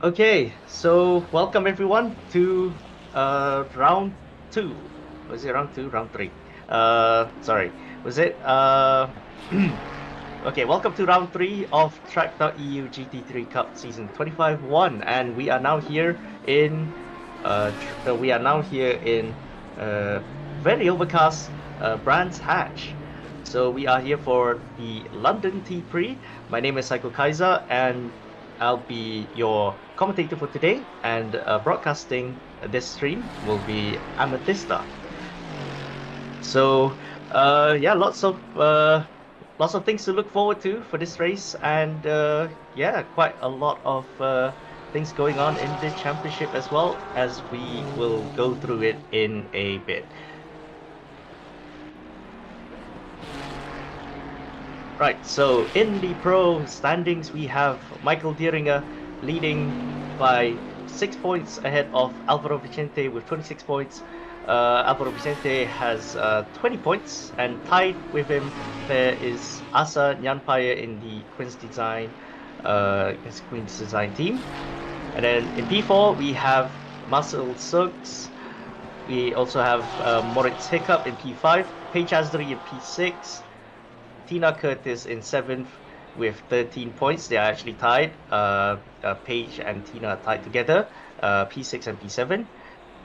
Okay, so welcome everyone to round 2. Was it round 2? Round 3. Sorry. Was it? Okay, welcome to round 3 of tracc.eu GT3 Cup Season 25-1, and we are now here in very overcast Brands Hatch. So we are here for the London T-Prix. My name is Psycho Kaiser, and I'll be your commentator for today, and broadcasting this stream will be Amethysta. So yeah, lots of things to look forward to for this race, and yeah, quite a lot of things going on in the championship as well, as we will go through it in a bit. Right, so in the pro standings, we have Michael Dieringer leading by 6 points ahead of Alvaro Vicente with 26 points. Alvaro Vicente has 20 points, and tied with him there is Asa Nyanpaya in the Queen's Design team. And then in P4 we have Marcel Suggs. We also have Moritz Hiccup in P5, Paige Asdery in P6, Tina Curtis in 7th with 13 points. They are actually tied. Paige and Tina are tied together, P6 and P7.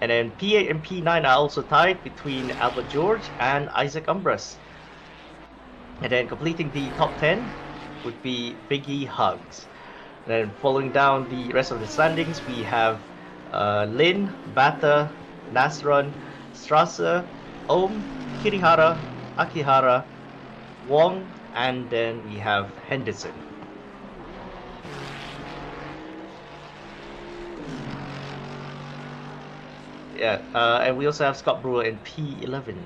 And then P8 and P9 are also tied between Albert George and Isaac Umbras. And then completing the top 10 would be Biggie Hugs. Then following down the rest of the standings, we have Lin, Bata, Nasron, Strasser, Ohm, Kirihara, Akihara, Wong, and then we have Henderson. Yeah, and we also have Scott Brewer in P11.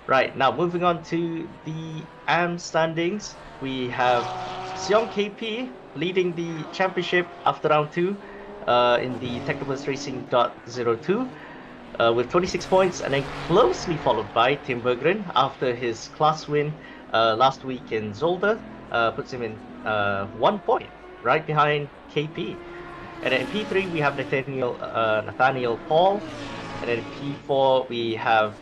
Right, now moving on to the AM standings, we have Xiong KP leading the championship after round 2 in the Technobus Racing .02 with 26 points, and then closely followed by Tim Berggren after his class win last week in Zolder, puts him in 1 point, right behind KP. And then in P3 we have Nathaniel Paul, and then in P4 we have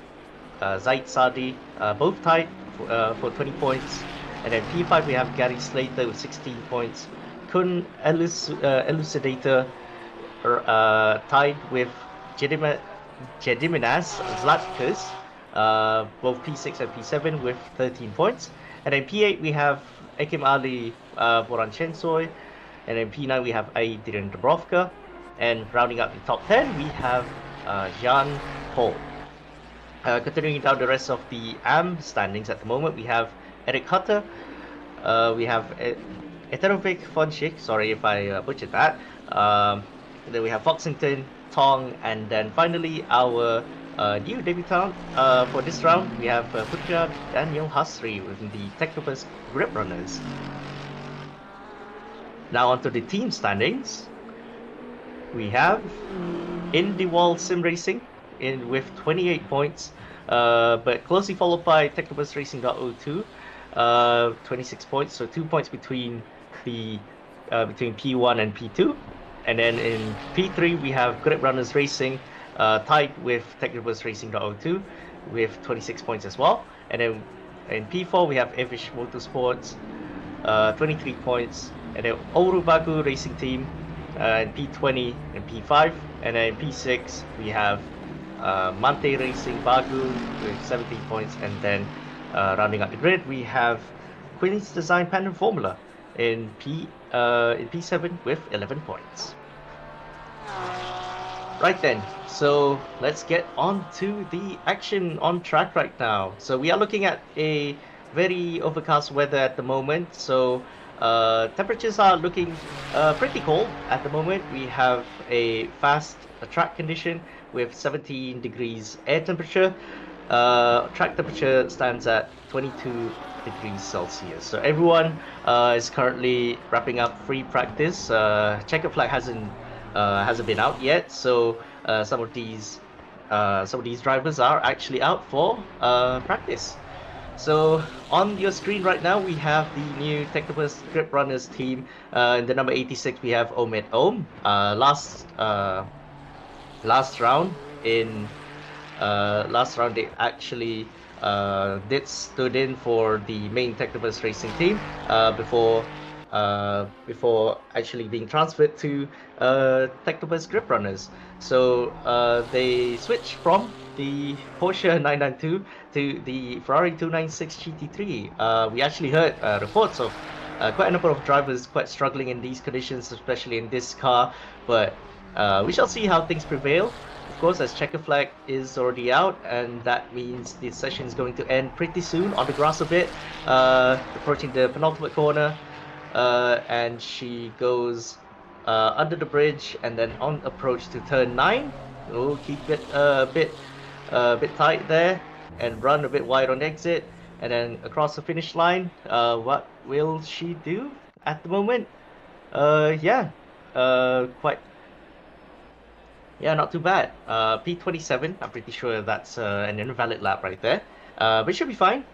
Zaid Sadi, both tied for 20 points. And then P5 we have Gary Slater with 16 points. Kun Elucidator tied with Jediminas Zlatkas, both P6 and P7 with 13 points. And then P8 we have Ekim Ali Boran Chensoy. And then P9 we have Adrian Dubrovka. And rounding up the top 10 we have Jan Paul. Continuing down the rest of the AM standings at the moment, we have Eric Hutter, we have Eterovic Fonchik, sorry if I butchered that. Then we have Foxington, Tong, and then finally our new debutant for this round, we have Putra Daniel Hasri within the Technobus Grip Runners. Now onto the team standings. We have Indywall Sim Racing with 28 points, but closely followed by Technobus Racing .02, 26 points, so 2 points between between P1 and P2. And then in P3 we have Grip Runners Racing tied with Technobus Racing .02 with 26 points as well. And then in P4 we have Evish Motorsports, 23 points, and then Orubagu Racing Team in P20 and P5. And then in P6 we have Mante Racing Bagu with 17 points, and then rounding up the grid we have Queen's Design Pandem Formula in P7 with 11 points. Right then, so let's get on to the action on track right now. So we are looking at a very overcast weather at the moment, so temperatures are looking pretty cold at the moment. We have a fast track condition with 17 degrees air temperature. Track temperature stands at 22 degrees Celsius. So everyone is currently wrapping up free practice. Checkered flag hasn't been out yet, so some of these drivers are actually out for practice. So on your screen right now we have the new Technobus Grip Runners team. In the number 86 we have Omed Om. Last round they actually stood in for the main Technobus Racing team before actually being transferred to Technobus Grip Runners. So they switched from the Porsche 992 to the Ferrari 296 GT3. We actually heard reports of quite a number of drivers quite struggling in these conditions, especially in this car, but we shall see how things prevail. Of course, as checker flag is already out, and that means the session is going to end pretty soon on the grass a bit, approaching the penultimate corner, and she goes under the bridge and then on approach to turn 9. We'll keep it a bit tight there and run a bit wide on exit, and then across the finish line. What will she do at the moment? Not too bad. P27, I'm pretty sure that's an invalid lap right there. But it should be fine.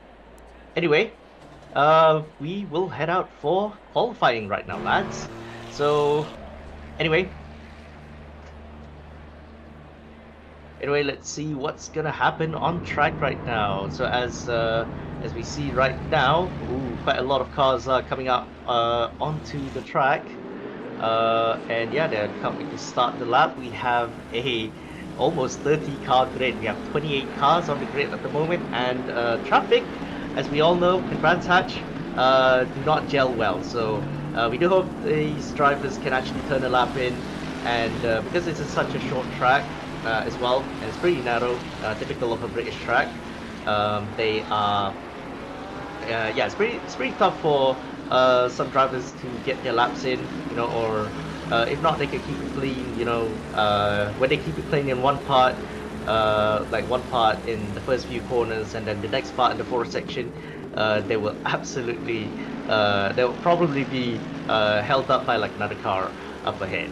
Anyway, we will head out for qualifying right now, lads. So, anyway, let's see what's gonna happen on track right now. So as we see right now, quite a lot of cars are coming up onto the track. And yeah, they're coming to start the lap. We have a almost 30 car grid. We have 28 cars on the grid at the moment, and traffic, as we all know, in Brands Hatch do not gel well. So we do hope these drivers can actually turn a lap in, and because this is such a short track as well, and it's pretty narrow, typical of a British track, they are it's pretty tough for some drivers to get their laps in, or if not, they can keep it clean, when they keep it clean in one part, like one part in the first few corners and then the next part in the fourth section, they will absolutely they'll probably be held up by like another car up ahead.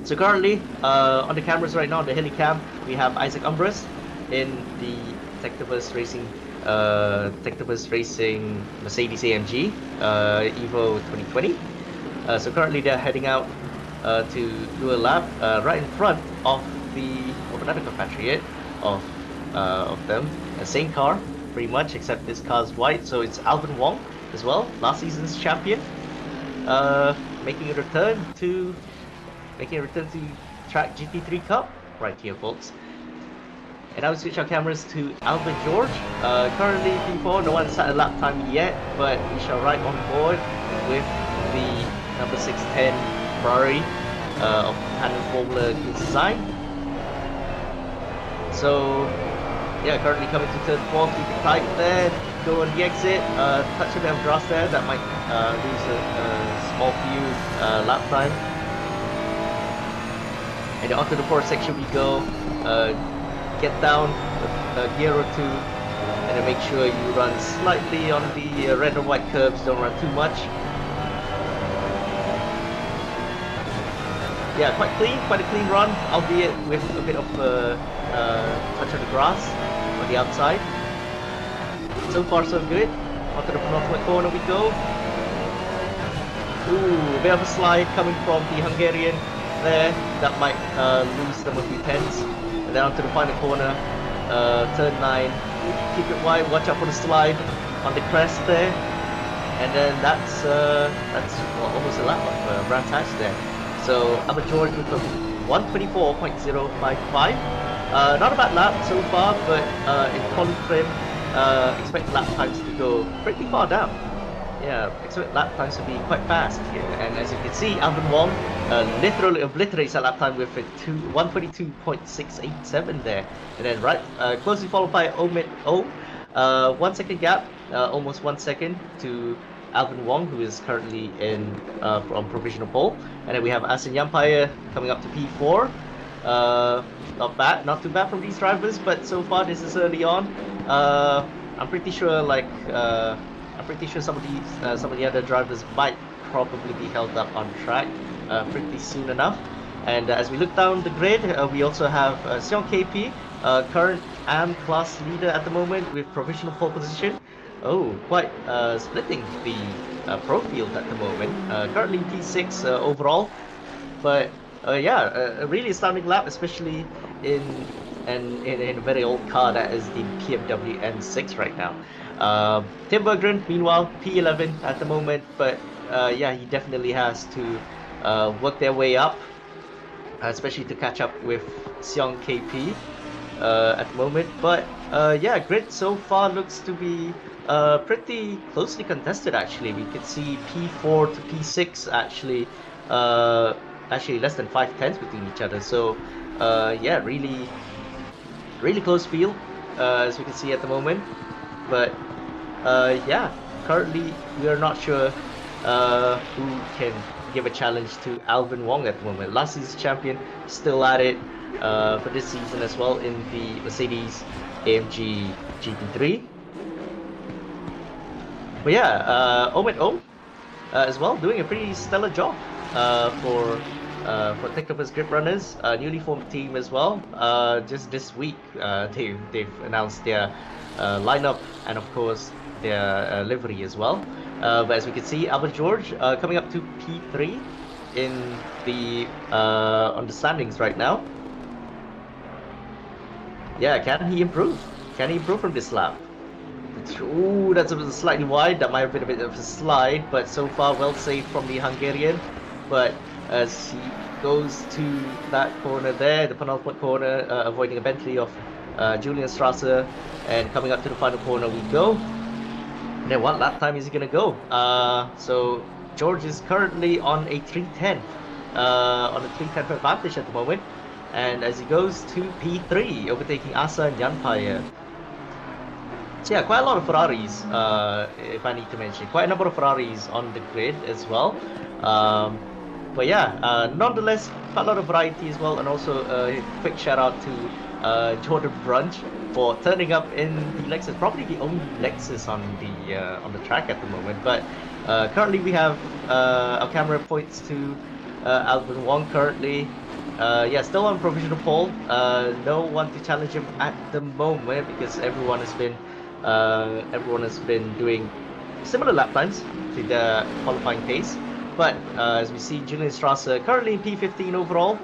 So currently, on the cameras right now, on the helicam, we have Isaac Umbras in the Tectobus Racing Mercedes AMG Evo 2020. So currently they're heading out to do a lap right in front of another compatriot of them. The same car, pretty much, except this car's white. So it's Alvin Wong as well, last season's champion, making a return to Tracc GT3 Cup right here, folks. And now we switch our cameras to Albert George. Currently P4, no one set a lap time yet, but we shall ride on board with the number 610 Ferrari of Tandem Formula design. So yeah, currently coming to turn 4, keep it tight there, go on the exit, touch a bit of grass there, that might lose a small few lap time. And onto the fourth section we go, get down a gear or two, and then make sure you run slightly on the red and white curves, don't run too much. Yeah, quite a clean run, albeit with a bit of touch of the grass on the outside. So far so good. Onto the penultimate corner we go. Ooh, a bit of a slide coming from the Hungarian there, that might lose them a few tenths. And then onto the final corner, turn 9, keep it wide, watch out for the slide on the crest there. And then that's well, almost a lap of Brands Hatch there. So Albert George with a 124.055. Not a bad lap so far, but in quali trim, expect lap times to go pretty far down. Yeah, expect lap times to be quite fast here. And as you can see, Alvin Wong literally obliterates that lap time with a 122.687 there. And then right, closely followed by Omid O. 1 second gap, almost 1 second to Alvin Wong, who is currently in from provisional pole. And then we have Asen Yampaya coming up to P4. Not too bad from these drivers, but so far this is early on. I'm pretty sure some of the other drivers might probably be held up on track pretty soon enough. And as we look down the grid, we also have Seong KP, current AM class leader at the moment with provisional pole position. Oh, quite splitting the pro field at the moment. Currently P6 overall, but yeah, a really astounding lap, especially in a very old car that is the BMW M6 right now. Tim Berggren, meanwhile, P11 at the moment, but yeah, he definitely has to work their way up, especially to catch up with Seong KP at the moment. But yeah, grid so far looks to be pretty closely contested actually. We could see P4 to P6 actually less than 5 tenths between each other. So yeah, really close field as we can see at the moment. But yeah, currently we are not sure who can give a challenge to Alvin Wong at the moment. Last season's champion, still at it for this season as well in the Mercedes AMG GT3. But yeah, Omid O as well, doing a pretty stellar job for Tectobus Grip Runners, newly formed team as well. Just this week, they've announced their lineup and of course their livery as well. But as we can see, Albert George coming up to P3 in the on the standings right now. Yeah, can he improve? Can he improve from this lap? Ooh, that's slightly wide. That might have been a bit of a slide, but so far well saved from the Hungarian. But as he goes to that corner there, the penultimate corner, avoiding a Bentley of Julian Strasser, and coming up to the final corner we go. And then what lap time is he gonna go? So George is currently on a 310, on a 310 advantage at the moment. And as he goes to P3, overtaking Asa and Yanpaya. So yeah, quite a lot of Ferraris, if I need to mention. Quite a number of Ferraris on the grid as well. But yeah, nonetheless, quite a lot of variety as well. And also a quick shout out to Jordan Brunch for turning up in the Lexus. Probably the only Lexus on the track at the moment. But currently we have our camera points to Alvin Wong currently. Yeah, still on provisional pole. No one to challenge him at the moment because everyone has been doing similar lap times to the qualifying pace. But as we see, Julian Strasser currently in P15 overall.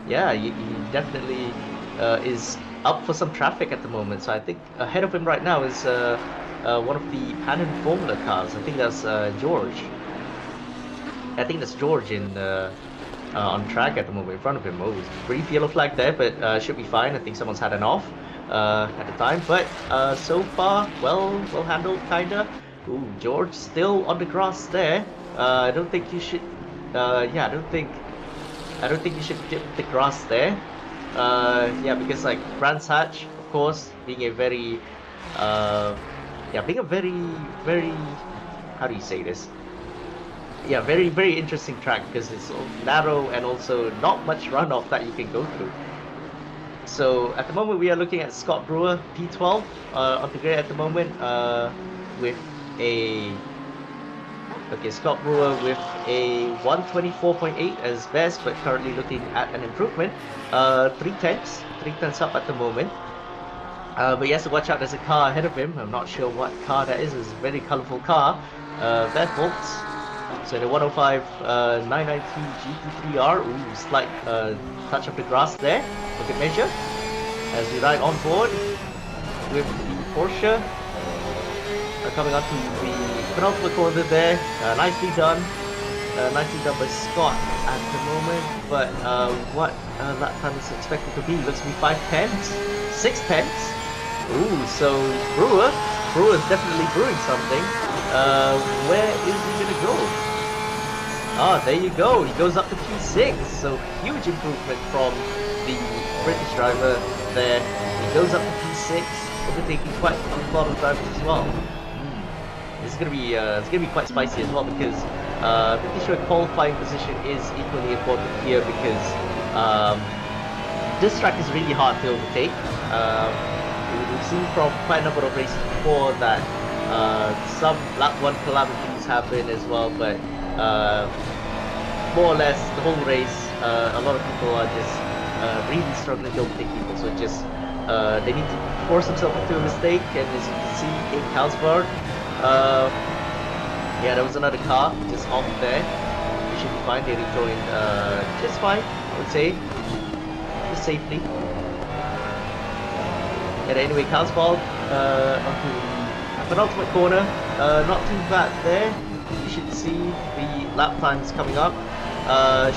Yeah, he definitely is up for some traffic at the moment. So I think ahead of him right now is one of the Panon Formula cars. I think that's George. I think that's George in on track at the moment in front of him. Oh, brief yellow flag there, but should be fine. I think someone's had an off at the time. But so far, well handled, kinda. Ooh, George still on the grass there. I don't think you should. Yeah, I don't think you should dip the grass there. Yeah, because like Brands Hatch, of course, being a very, very, how do you say this? Yeah, very interesting track because it's narrow and also not much runoff that you can go through. So at the moment we are looking at Scott Brewer P12 on the grid at the moment with a Scott Brewer with a 124.8 as best, but currently looking at an improvement. 3 tenths up at the moment. But he has to watch out, there's a car ahead of him. I'm not sure what car that is. It's a very colourful car. There, folks. So the 105 992 GT3R. Ooh, slight touch of the grass there. For good measure. As we ride on board with the Porsche. Coming onto the penultimate corner there. Nicely done. Nicely done by Scott at the moment. But what lap time is expected to be? Looks to be 5 tenths. 6 tenths. Ooh, so Brewer's definitely brewing something. Where is he gonna go? Ah, there you go. He goes up to P6. So huge improvement from the British driver there. He goes up to P6, overtaking quite a lot of drivers as well. It's gonna be quite spicy as well because making sure qualifying position is equally important here because this track is really hard to overtake. We've seen from quite a number of races before that some lap 1 calamities happen as well, but more or less the whole race, a lot of people are just really struggling to overtake people. So just they need to force themselves into a mistake, and as you can see in Carlsbad, yeah, there was another car just off there. They should be fine. They rejoined just fine, I would say, just safely. And anyway, Carlsbad onto the penultimate corner. Not too bad there. You should see the lap times coming up.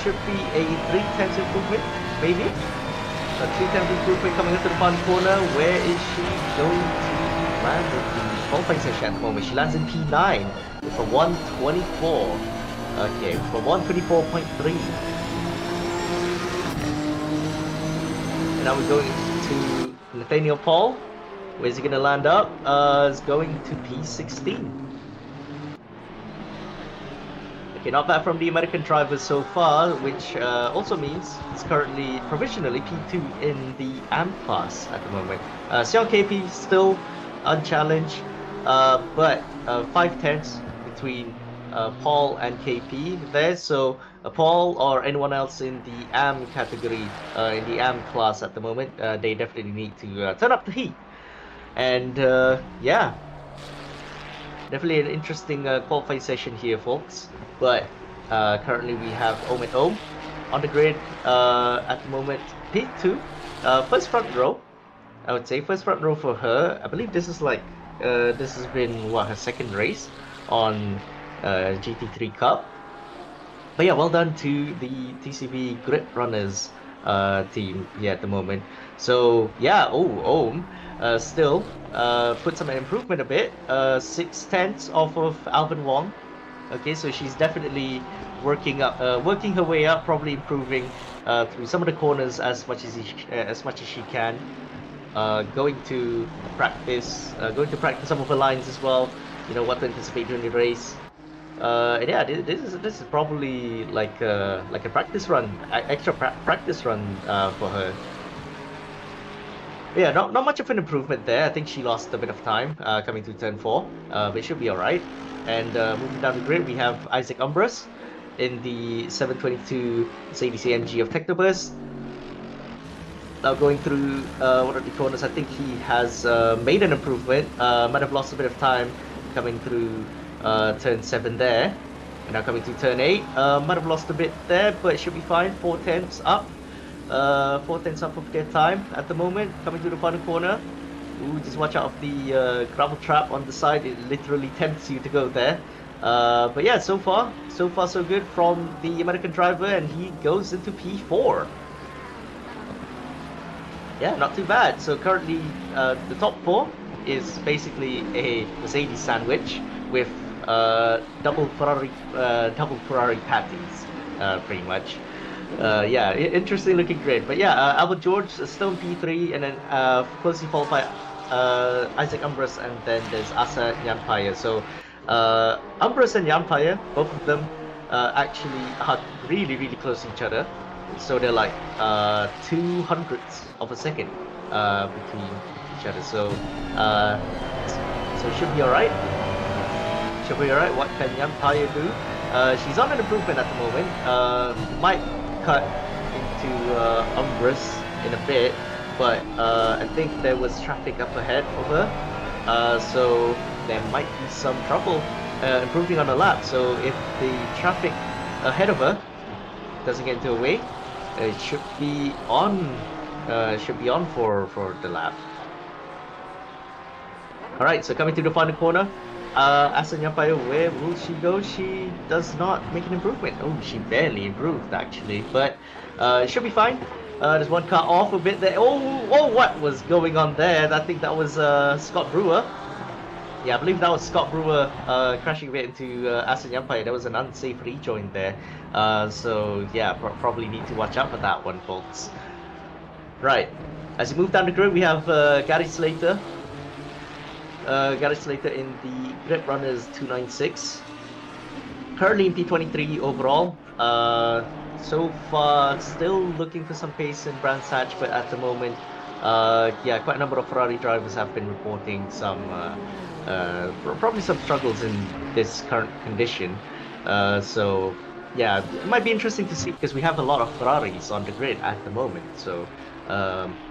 Should be a 3 tenths improvement, maybe. A 3 tenths improvement coming into the final corner. Where is she going to land in the qualifying session at the moment? She lands in P9 with a 124. Okay, for 124.3. And now we're going to Nathaniel Paul. Where's he going to land up? Is going to P16. Okay, not bad from the American drivers so far, which also means it's currently provisionally P2 in the AM class at the moment. Sion KP still unchallenged, but 5 tenths between Paul and KP there. So Paul or anyone else in the AM category, in the AM class at the moment, they definitely need to turn up the heat. And yeah, definitely an interesting qualifying session here, folks. But currently we have Om and Om on the grid at the moment. P2, first front row, I would say. First front row for her. I believe this is like, this has been, what, her second race on GT3 Cup. But yeah, well done to the TCB Grid Runners team here at the moment. So yeah, Om still put some improvement a bit. 6 tenths off of Alvin Wong. Okay, so she's definitely working her way up, probably improving through some of the corners as much as she can. Going to practice some of her lines as well. You know what to anticipate during the race. And yeah, this is probably like a practice run, extra practice run for her. Yeah, not much of an improvement there. I think she lost a bit of time coming to turn 4, but it should be all right. And moving down the grid, we have Isaac Umbras in the 722 Mercedes AMG of Technoburst. Now going through one of the corners, I think he has made an improvement. Might have lost a bit of time coming through turn 7 there. And now coming to turn 8, might have lost a bit there, but it should be fine. 4 tenths up. 4 tenths up of their time at the moment. Coming to the final corner. Ooh, just watch out of the gravel trap on the side. It literally tempts you to go there. But yeah, so far so good from the American driver, and he goes into P4. Yeah, not too bad. So currently, the top 4 is basically a Mercedes sandwich with double Ferrari patties, pretty much. Yeah, interesting looking grid. But yeah, Albert George is still in P3, and then closely followed by Isaac Umbras, and then there's Asa Nyanpaya. So Umbras and Nyanpaya, both of them actually are really close to each other. So they're like 200ths of a second between each other. So it should be alright. Should be alright. What can Nyanpaya do? She's on an improvement at the moment. Might cut into Umbras in a bit, but I think there was traffic up ahead of her, so there might be some trouble improving on the lap. So if the traffic ahead of her doesn't get into her way, it should be on for the lap. Alright, so coming to the final corner, Asa Nyanpaya, where will she go? She does not make an improvement. Oh, she barely improved actually, but it should be fine. There's one car off a bit there. Oh, what was going on there? I think that was Scott Brewer. Yeah, I believe that was Scott Brewer crashing a bit into Asa Nyanpaya. There was an unsafe rejoin there. So yeah, probably need to watch out for that one, folks. Right, as you move down the grid, we have Gary Slater. Gary Slater in the Grip Runners 296. Currently in P23 overall. So far, still looking for some pace in Brands Hatch, but at the moment, yeah, quite a number of Ferrari drivers have been reporting some, probably some struggles in this current condition. So yeah, it might be interesting to see because we have a lot of Ferraris on the grid at the moment. So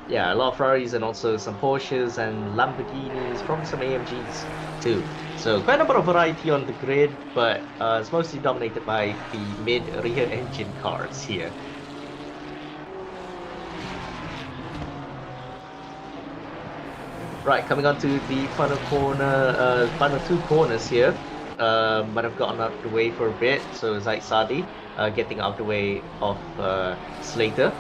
yeah, a lot of Ferraris and also some Porsches and Lamborghinis, probably some AMGs too. So quite a number of variety on the grid, but it's mostly dominated by the mid-rear engine cars here. Right, coming on to the final corner, final 2 corners here. Might have gotten out of the way for a bit, so Zaid Sadi getting out of the way of Slater.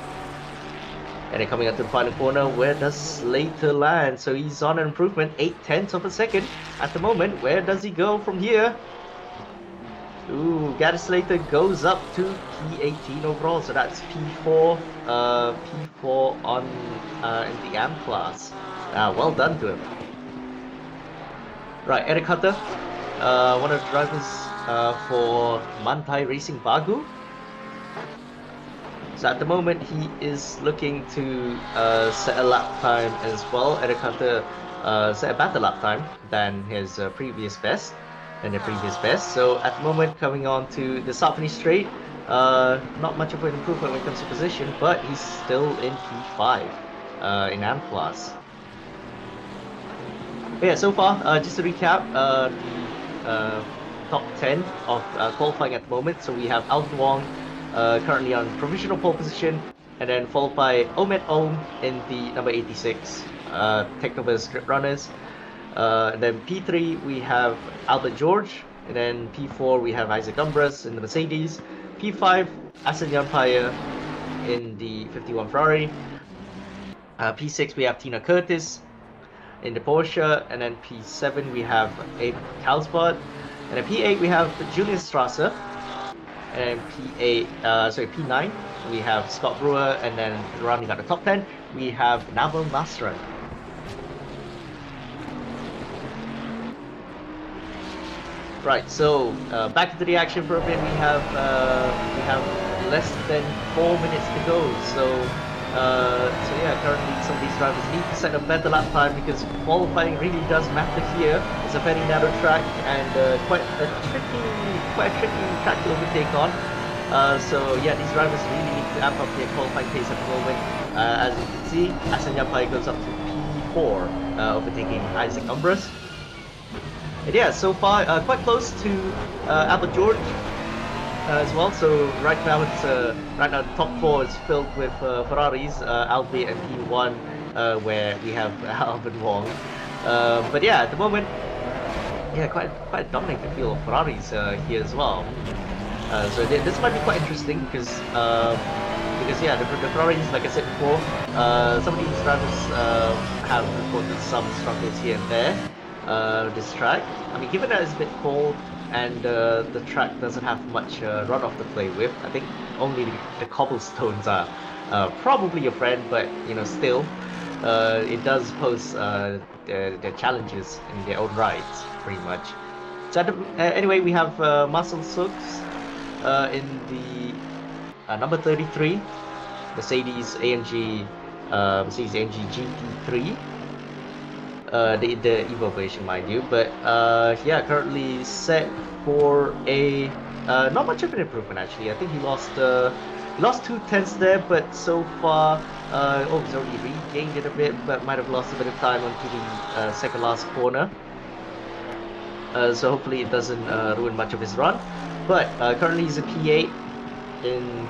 And then coming up to the final corner, where does Slater land? So he's on an improvement, 0.8 of a second at the moment. Where does he go from here? Ooh, Gary Slater goes up to P18 overall, so that's P4, P4 on in the AM class. Well done to him. Right, Eric Hutter, one of the drivers for Manthai Racing Bagu. So at the moment, he is looking to set a lap time as well. Eric Hunter set a better lap time than his previous best, So at the moment, coming on to the start finish straight, not much of an improvement when it comes to position, but he's still in P5 in AM class. But yeah, so far, just to recap, the top 10 of qualifying at the moment. So we have Alvin Wong currently on provisional pole position, and then followed by Omed Ohm in the number 86 Technoverse Grip Runners. And then P3 we have Albert George, and then P4 we have Isaac Umbras in the Mercedes. P5 Asa Nyanpaya in the 51 Ferrari. P6 we have Tina Curtis in the Porsche, and then P7 we have Abe Carlsbad, and then P8 we have Julian Strasser, and P9 we have Scott Brewer, and then rounding out the top 10 we have Naval Nasran. Right, so back into the action for a bit. We have less than 4 minutes to go, so So yeah, currently some of these drivers need to set a better lap time because qualifying really does matter here. It's a very narrow track and quite a tricky track to overtake on. So yeah, these drivers really need to amp up their qualifying pace at the moment. As you can see, Asenyapai goes up to P4, overtaking Isaac Umbras. And yeah, so far quite close to Albert George as well. So right now the top 4 is filled with Ferraris, albeit in P1 where we have Alvin Wong. But yeah, at the moment, yeah, quite a dominating field of Ferraris here as well. So this might be quite interesting because yeah, the Ferraris, like I said before, some of these drivers have reported some struggles here and there. This track, I mean, given that it's a bit cold and the track doesn't have much runoff to play with, I think only the cobblestones are probably your friend, but you know, still, it does pose their challenges in their own rights, pretty much. So anyway, we have Marcel Suggs in the number 33, Mercedes AMG GT3. The Evo version, mind you, but yeah, currently set for a not much of an improvement actually. I think he lost 2/10 there, but so far, he's already regained it a bit, but might have lost a bit of time onto the second last corner. So hopefully it doesn't ruin much of his run. But currently he's a P8 in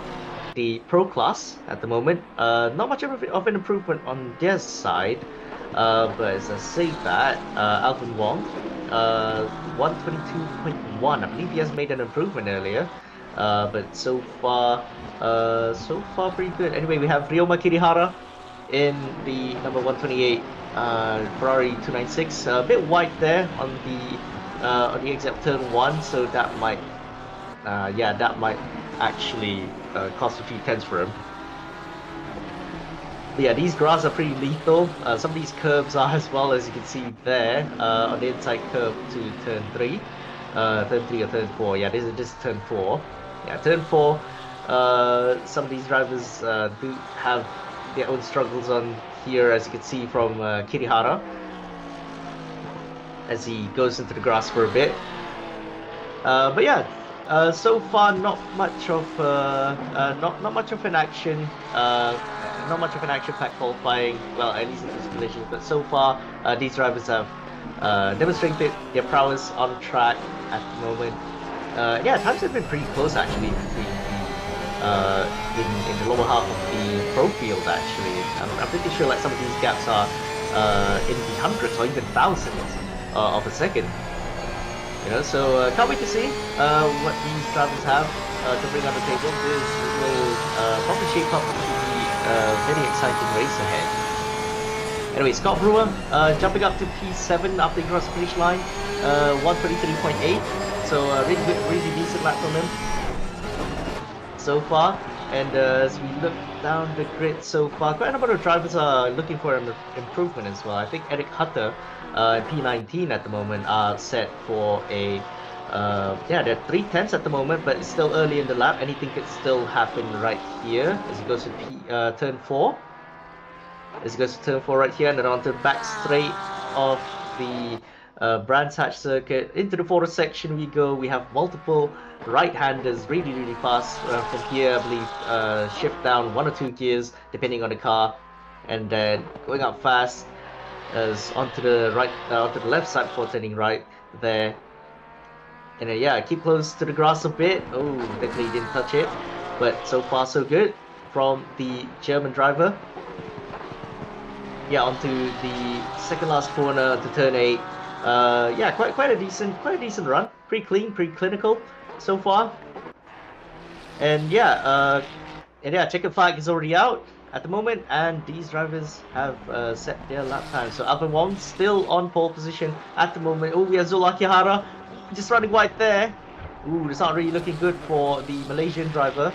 the Pro class at the moment. Not much of an improvement on their side. But as I say that, Alvin Wong, 122.1. I believe he has made an improvement earlier. But so far pretty good. Anyway, we have Ryoma Kirihara in the number 128 Ferrari 296. A bit wide there on the exit of turn 1, so that might actually cost a few tenths for him. But yeah, these grass are pretty lethal. Some of these curves are as well, as you can see there, on the inside curve to turn 3. Turn 3 or turn 4. Yeah, this is turn 4. Yeah, turn 4. Some of these drivers do have their own struggles on here, as you can see from Kirihara, as he goes into the grass for a bit. But yeah, so far not much of an action. Not much of an action-packed qualifying, well, at least in this collision, but so far these drivers have demonstrated their prowess on track at the moment. Yeah, times have been pretty close actually between in the lower half of the pro field actually. I'm pretty sure like some of these gaps are in the hundreds or even thousands of a second. You know, so can't wait to see what these drivers have to bring on the table. This will probably shape up to be very exciting race ahead. Anyway, Scott Brewer jumping up to P7 after he crossed the finish line, 133.8. So really good, really decent lap from him so far. And as we look down the grid so far, quite a number of drivers are looking for an improvement as well. I think Eric Hutter in P19 at the moment are set for a yeah, they're 3/10 at the moment, but it's still early in the lap. Anything could still happen right here as it goes to turn 4. As it goes to turn 4 right here, and then onto the back straight of the Brands Hatch circuit. Into the forward section we go. We have multiple right-handers really fast from here. I believe shift down 1 or 2 gears depending on the car, and then going up fast as onto the right, onto the left side before turning right there. And then yeah, keep close to the grass a bit. Oh, definitely didn't touch it, but so far so good from the German driver. Yeah, onto the second last corner to turn 8. Yeah, quite a decent run. Pretty clean, pretty clinical so far. And yeah, checkered flag is already out at the moment, and these drivers have set their lap time. So Alvin Wong still on pole position at the moment. Oh, we have Zul Akihara just running wide there. Ooh, it's not really looking good for the Malaysian driver.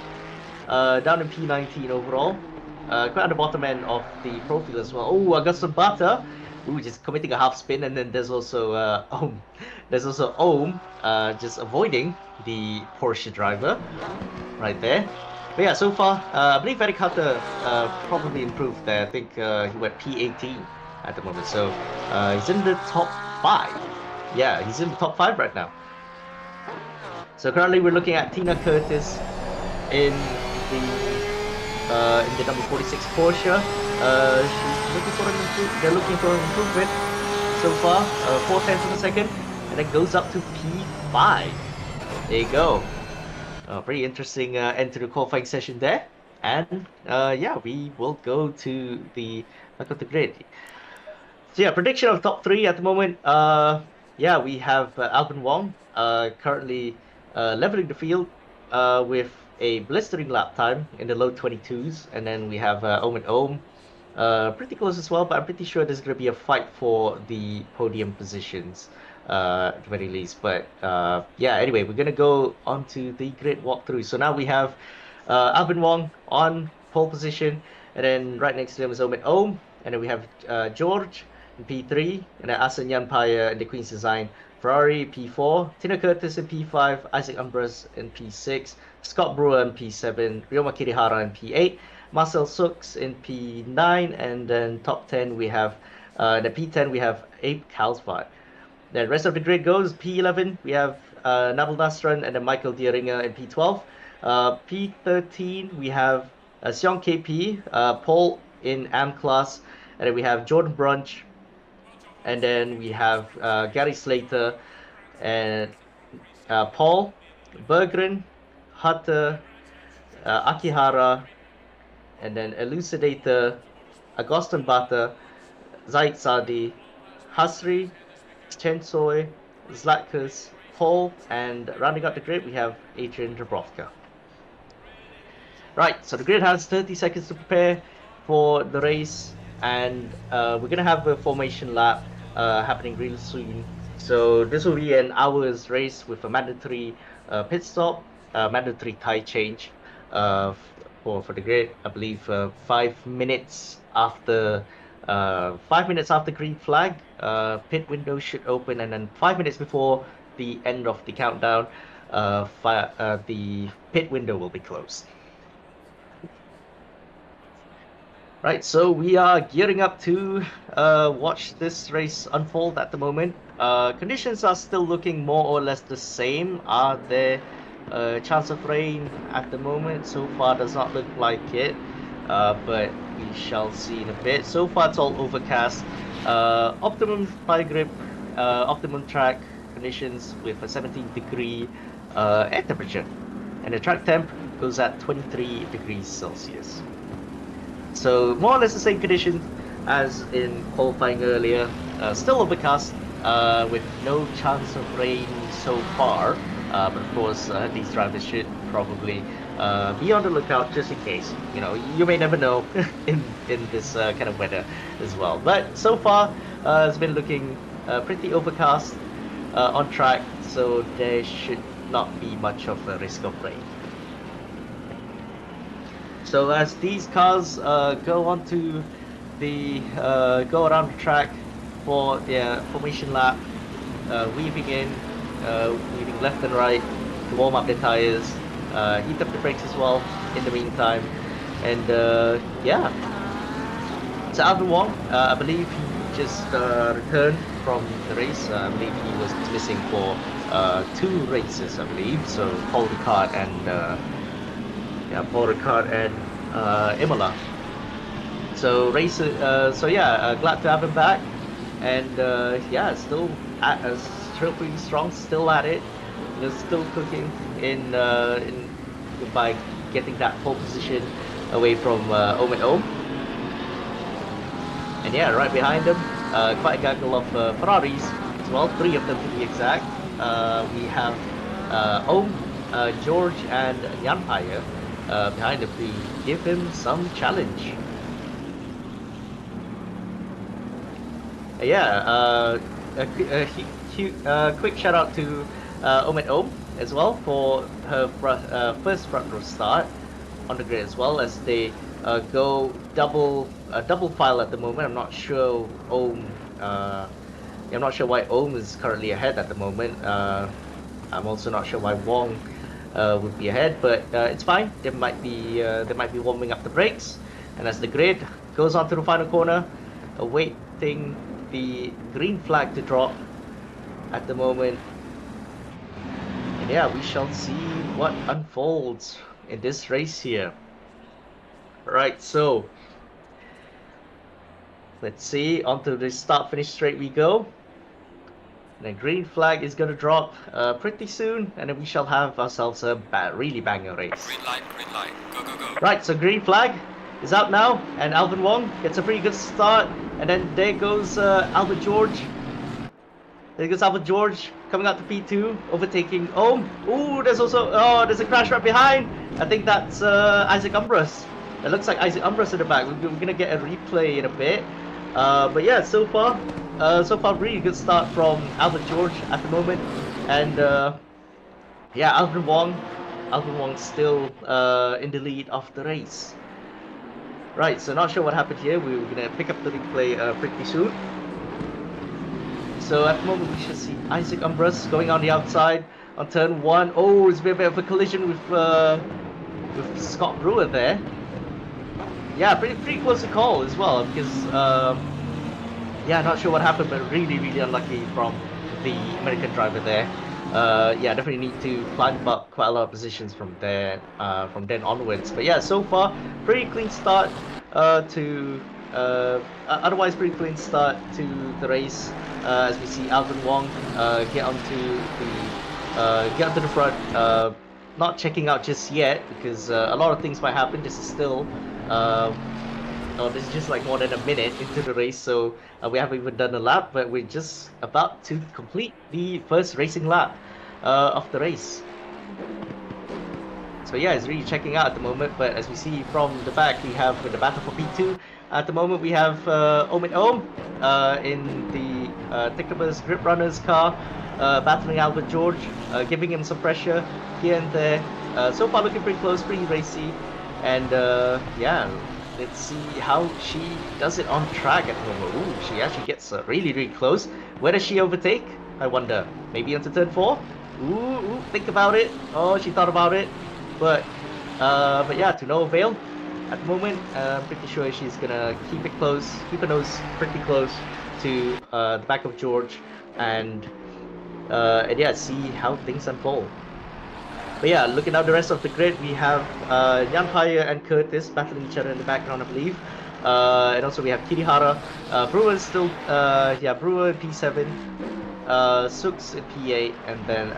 Down in P19 overall. Quite at the bottom end of the profile as well. Oh, Augustin Bata. Ooh, just committing a half spin, and then there's also Ohm. There's also Ohm just avoiding the Porsche driver right there. But yeah, so far, I believe Eric Hunter probably improved there. I think he went P18 at the moment, so he's in the top 5. Yeah, he's in the top 5 right now. So currently we're looking at Tina Curtis in the number 46 Porsche. She's looking for they're looking for an improvement so far. 4/10 of a second, and then goes up to P5. There you go. Pretty interesting end to the qualifying session there. And yeah, we will go to the back of the grid. So yeah, prediction of top 3 at the moment. Yeah, we have Alvin Wong currently leveling the field with a blistering lap time in the low 22s, and then we have Omen Ohm pretty close as well. But I'm pretty sure there's going to be a fight for the podium positions at the very least. But yeah, anyway, we're going to go on to the grid walkthrough. So now we have Alvin Wong on pole position, and then right next to him is Omen Ohm, and then we have George in P3, and then Asen Yanpaya in the Queen's Design Ferrari P4, Tina Curtis in P5, Isaac Umbras in P6, Scott Brewer in P7, Ryoma Kirihara in P8, Marcel Sux in P9, and then top 10 we have, the P10 we have Abe Kalsvad. Then rest of the grid goes P11 we have Naval Nasran and then Michael Dieringer in P12. P13 we have Seong KP, Paul in AM class, and then we have Jordan Brunch, and then we have Gary Slater and Paul, Berggren, Hutter, Akihara, and then Elucidator, Agustin Bata, Zaid Sadi, Hasri, Chen Soy, Zlatkus, Paul, and rounding out the grid we have Adrian Dubrovka. Right, so the grid has 30 seconds to prepare for the race, and we're going to have a formation lap happening real soon. So this will be an hour's race with a mandatory pit stop, mandatory tire change for the grid. I believe 5 minutes after 5 minutes after green flag, pit window should open, and then 5 minutes before the end of the countdown, the pit window will be closed. Right, so we are gearing up to watch this race unfold at the moment. Conditions are still looking more or less the same. Are there chance of rain at the moment? So far does not look like it, but we shall see in a bit. So far it's all overcast. Optimum tire grip, optimum track conditions with a 17-degree air temperature. And the track temp goes at 23 degrees Celsius. So more or less the same condition as in qualifying earlier. Still overcast with no chance of rain so far. But of course, these drivers should probably be on the lookout just in case. You know, you may never know in this kind of weather as well. But so far, it's been looking pretty overcast on track, so there should not be much of a risk of rain. So as these cars go onto the go around the track for their formation lap, weaving in, weaving left and right to warm up the tires, heat up the brakes as well in the meantime, and yeah. So Alvin Wong, I believe he just returned from the race. I believe he was missing for 2 races, I believe. So Paul Ricard and Paul Ricard and Imola. So so yeah, glad to have him back, and yeah, still pretty strong, still at it. Still cooking in by getting that pole position away from Omen Ohm. And yeah, right behind him, quite a gaggle of Ferraris as well, 3 of them to be exact. We have Ohm, George, and Yanpaya behind him to give him some challenge. Yeah, a quick shout out to Omen Ohm as well for her first front row start on the grid, as well as they go double file at the moment. I'm not sure I'm not sure why Ohm is currently ahead at the moment. I'm also not sure why Wong would be ahead, but it's fine. They might be warming up the brakes, and as the grid goes on to the final corner, awaiting the green flag to drop at the moment. And yeah, we shall see what unfolds in this race here. Right, so let's see, onto the start-finish straight we go. And the green flag is going to drop pretty soon, and then we shall have ourselves a really banger race. Green light, go, go, go. Right, so green flag is out now, and Alvin Wong gets a pretty good start, and then there goes Albert George. There goes Albert George coming out to P2, overtaking Ohm. Ooh, there's a crash right behind. I think that's Isaac Umbras. It looks like Isaac Umbras in the back. We're gonna get a replay in a bit. But yeah, so far really good start from Albert George at the moment, and yeah, Alvin Wong still in the lead of the race. Right, so not sure what happened here. We're gonna pick up the replay pretty soon. So at the moment we should see Isaac Umbras going on the outside on turn 1. Oh, it's been a bit of a collision with Scott Brewer there. Yeah, pretty close to call as well, because yeah, not sure what happened, but really unlucky from the American driver there. Yeah, definitely need to climb up quite a lot of positions from there, from then onwards. But yeah, so far pretty clean start otherwise pretty clean start to the race, as we see Alvin Wong get onto the front, not checking out just yet, because a lot of things might happen. This is still this is just like more than a minute into the race, so we haven't even done a lap, but we're just about to complete the first racing lap of the race. So yeah, it's really checking out at the moment, but as we see from the back, we have the battle for P2. At the moment, we have Ohm and Ohm in the Technobus Grip Runners car, battling Albert George, giving him some pressure here and there. So far looking pretty close, pretty racy, and yeah, let's see how she does it on track at the moment. Ooh, she actually gets really close. Where does she overtake? I wonder. Maybe onto turn 4? Ooh, think about it. Oh, she thought about it. But yeah, to no avail. At the moment, I'm pretty sure she's gonna keep her nose pretty close to the back of George, and yeah, see how things unfold. But yeah, looking at the rest of the grid, we have Jan Paya and Curtis battling each other in the background, I believe. And also we have Kirihara. Brewer still, yeah, Brewer P7, Sooks in P8, and then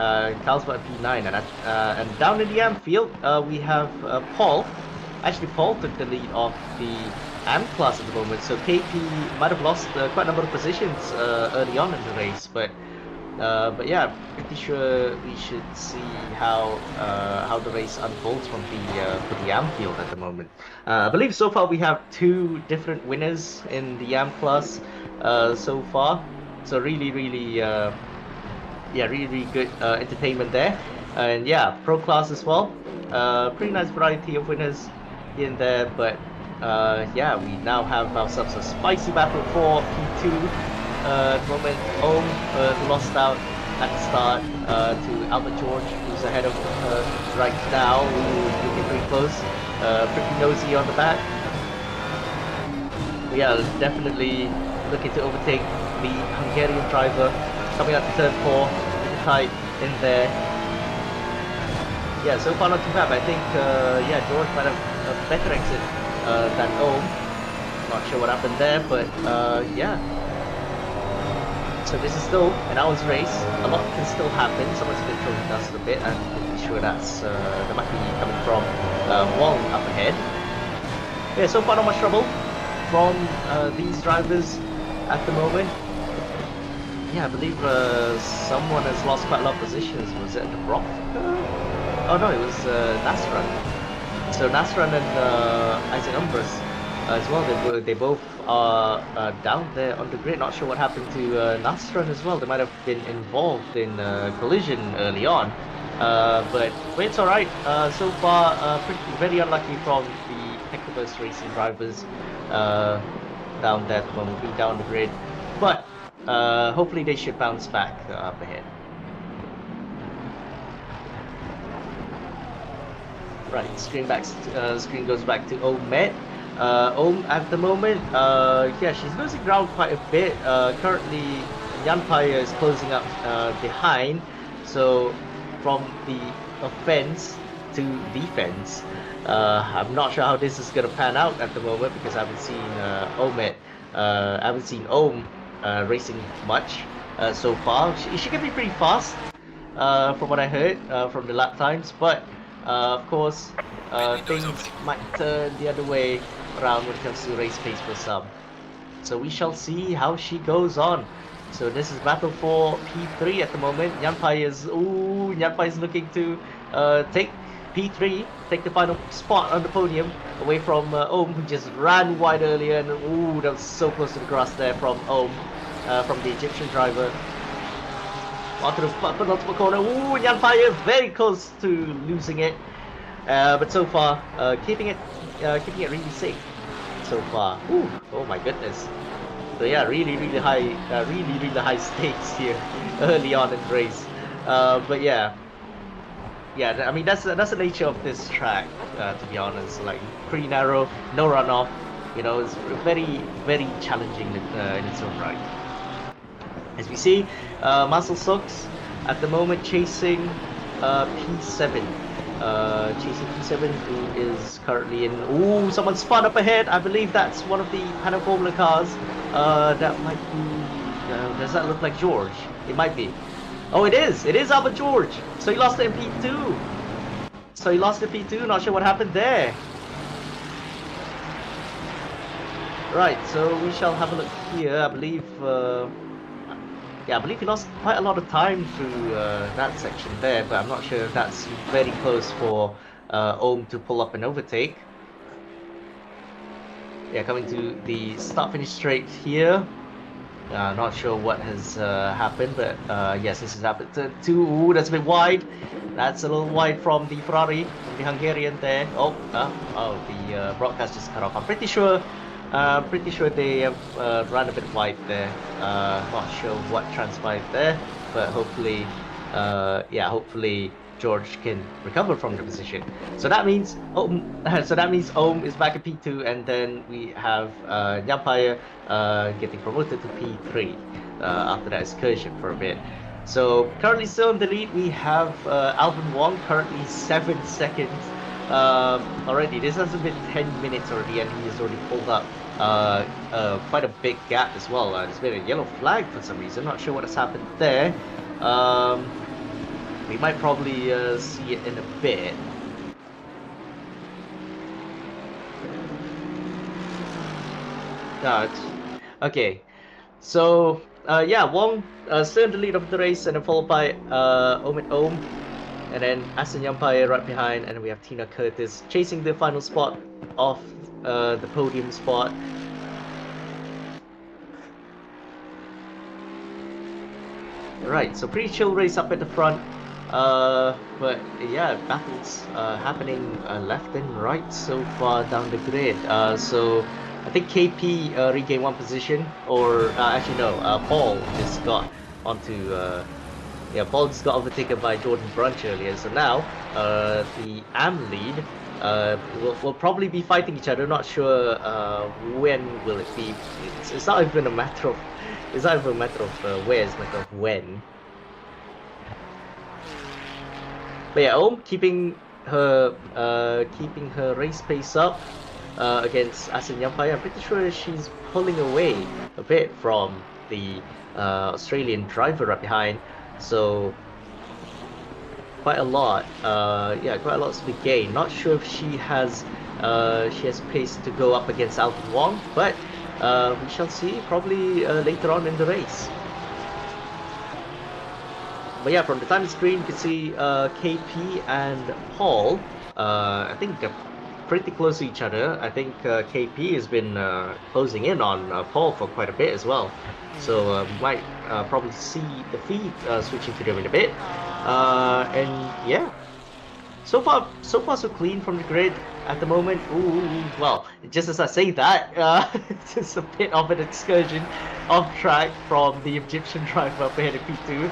Carlsbad in P9. And down in the AM field, we have Paul. Actually, Paul took the lead of the AM class at the moment, so KP might have lost quite a number of positions early on in the race, but yeah, pretty sure we should see how the race unfolds from the AM field at the moment. I believe so far we have 2 different winners in the AM class so far, so really good entertainment there. And yeah, pro class as well, pretty nice variety of winners in there, but yeah, we now have ourselves a spicy battle for P2. At the moment, Ohm, who lost out at the start to Albert George, who's ahead of right now, who's looking pretty close, pretty nosy on the back. We are definitely looking to overtake the Hungarian driver coming out to turn 4, pretty tight in there. Yeah, so far not too bad, but I think yeah, George might have a better exit than Ohm. Not sure what happened there, but yeah. So this is still an hour's race. A lot can still happen. Someone's been throwing dust a bit. I'm pretty sure that's that might be coming from Wong up ahead. Yeah, so far not much trouble from these drivers at the moment. Yeah, I believe someone has lost quite a lot of positions. Was it the Brock? Oh no, it was Nasran. So Nasran and Isaac Umbras as well, they both are down there on the grid. Not sure what happened to Nasran as well. They might have been involved in a collision early on, but it's alright. So far, very unlucky from the Technobus racing drivers down there at the moment, being down the grid, but hopefully they should bounce back up ahead. Right, screen goes back to Omet. Om at the moment, yeah, she's losing ground quite a bit. Currently, Yanpaya is closing up behind, so from the offense to defense. I'm not sure how this is gonna pan out at the moment because I haven't seen I haven't seen Om racing much so far. She can be pretty fast, from what I heard from the lap times, but of course, things might turn the other way around when it comes to race pace for some. So we shall see how she goes on. So this is battle for P3 at the moment. Yanpai is looking to take P3, take the final spot on the podium away from Om, who just ran wide earlier, and that was so close to the grass there from Om, from the Egyptian driver. Onto the penultimate corner. Yanpai very close to losing it, but so far keeping it really safe so far. Oh my goodness. So yeah, really high stakes here early on in the race. But yeah, I mean that's the nature of this track, to be honest. Like pretty narrow, no runoff. You know, it's very challenging in its own right. As we see, Muscle Sucks at the moment chasing P7. Chasing P7, who is currently in. Someone spun up ahead. I believe that's one of the Pan Formula cars. That might be. Does that look like George? It might be. Oh, it is. It is Albert George. So he lost it in P2. Not sure what happened there. Right. So we shall have a look here. I believe. Yeah, I believe he lost quite a lot of time through that section there, but I'm not sure if that's very close for Om to pull up an overtake. Yeah, coming to the start-finish straight here. Not sure what has happened, but yes, this has happened to. That's a bit wide. That's a little wide from the Ferrari, from the Hungarian there. The broadcast just cut off. I'm pretty sure they have run a bit wide there. Not sure what transpired there, but hopefully, hopefully George can recover from the position. So that means Om is back at P2, and then we have Yanpai getting promoted to P3 after that excursion for a bit. So currently still in the lead, we have Alvin Wong, currently 7 seconds. Already, this hasn't been 10 minutes already, and he has already pulled up quite a big gap as well. There's been a yellow flag for some reason. Not sure what has happened there. We might probably see it in a bit. No, okay. So Wong still in the lead of the race, and then followed by Om. And then Aston Yanpai right behind, and we have Tina Curtis chasing the final spot of the podium spot. Right, so pretty chill race up at the front. But yeah, battles happening left and right so far down the grid. So I think KP regained one position, or actually no, Paul just got onto. Paul just got overtaken by Jordan Brunch earlier, so now the AM lead will probably be fighting each other. Not sure when will it be. It's not even a matter of where, it's a matter of when. But yeah, Om keeping her race pace up against Aston Yanpai. I'm pretty sure she's pulling away a bit from the Australian driver right behind. So quite a lot, quite a lot to be gained. Not sure if she has pace to go up against Alvin Wong, but we shall see probably later on in the race. But yeah, from the time screen you can see KP and Paul. I think they're pretty close to each other. I think KP has been closing in on Paul for quite a bit as well. So we might probably see the feed switching to them in a bit. And yeah, so far so clean from the grid at the moment. Well, just as I say that, it's a bit of an excursion off track from the Egyptian driver up ahead of P2.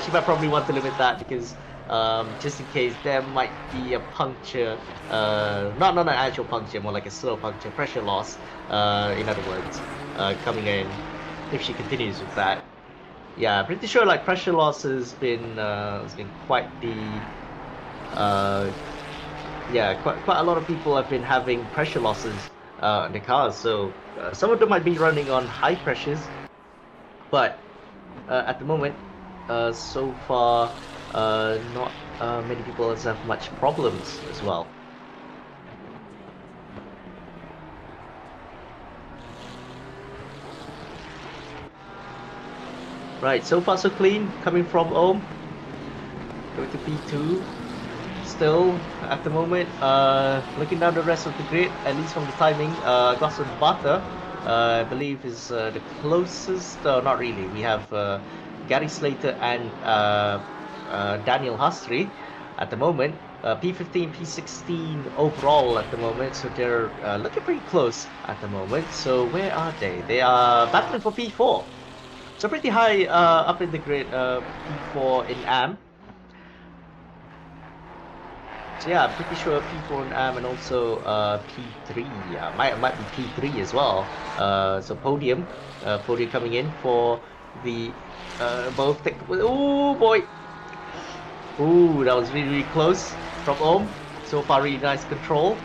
She might probably want to limit that because just in case there might be a puncture, not an actual puncture, more like a slow puncture, pressure loss, in other words, coming in if she continues with that. Yeah, pretty sure like pressure loss has been quite the yeah, quite a lot of people have been having pressure losses in the cars. So some of them might be running on high pressures, but at the moment, so far, not many people have much problems as well. Right, so far so clean, coming from Ohm, going to P2, still at the moment, looking down the rest of the grid, at least from the timing, Gosson Bata, I believe is the closest, not really, we have Gary Slater and Daniel Hastri at the moment, P15, P16 overall at the moment, so they're looking pretty close at the moment. So where are they? They are battling for P4. So pretty high up in the grid, P4 in AM. So yeah, I'm pretty sure P4 in AM and also P3. Might be P3 as well. So podium coming in for the both. Oh boy! Ooh, that was really close from Ohm. So far, really nice control.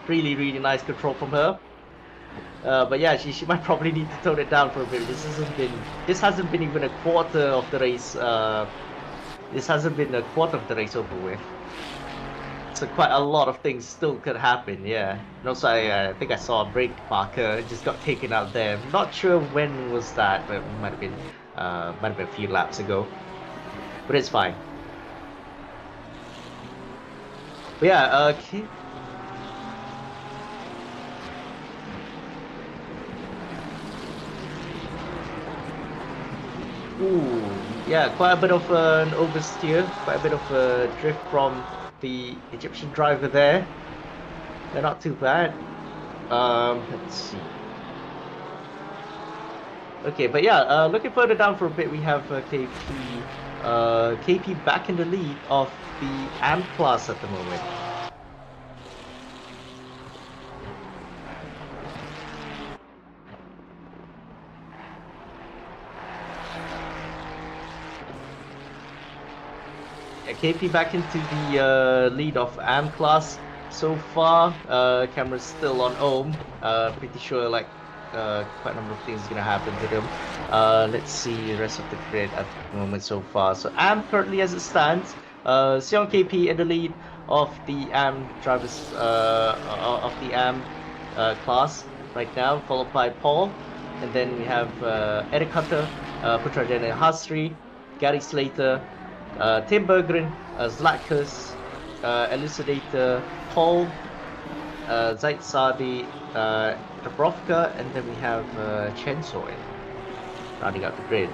Really nice control from her. But yeah, she might probably need to tone it down for a bit. This hasn't been even a quarter of the race. This hasn't been a quarter of the race over with. So quite a lot of things still could happen. Yeah. And also, I think I saw a brake marker just got taken out there. Not sure when was that, but it might have been a few laps ago. But it's fine. But yeah, ooh, yeah, quite a bit of an oversteer, quite a bit of a drift from the Egyptian driver there. They're not too bad. Let's see. Okay, but yeah, looking further down for a bit, we have KP. KP back in the lead of the AM class at the moment. KP back into the lead of AM class so far. Camera's still on Ohm. Pretty sure like quite a number of things are gonna happen to them. Let's see the rest of the grid at the moment so far. So AM currently as it stands, Seon KP in the lead of the AM drivers of the AM class right now, followed by Paul, and then we have Eric Hunter, Putrajana Hasri, Gary Slater, Tim Berggren, Zlatkus, Elucidator, Paul, Zaid Sadi, Dubrovka, and then we have Chen Soin rounding out the grid.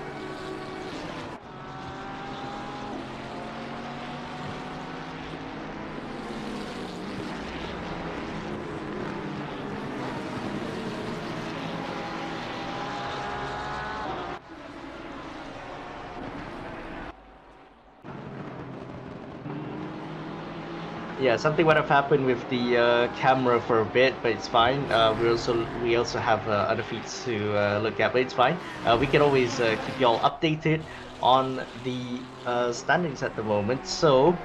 Yeah, something might have happened with the camera for a bit, but it's fine. We also have other feeds to look at, but it's fine. We can always keep y'all updated on the standings at the moment. So,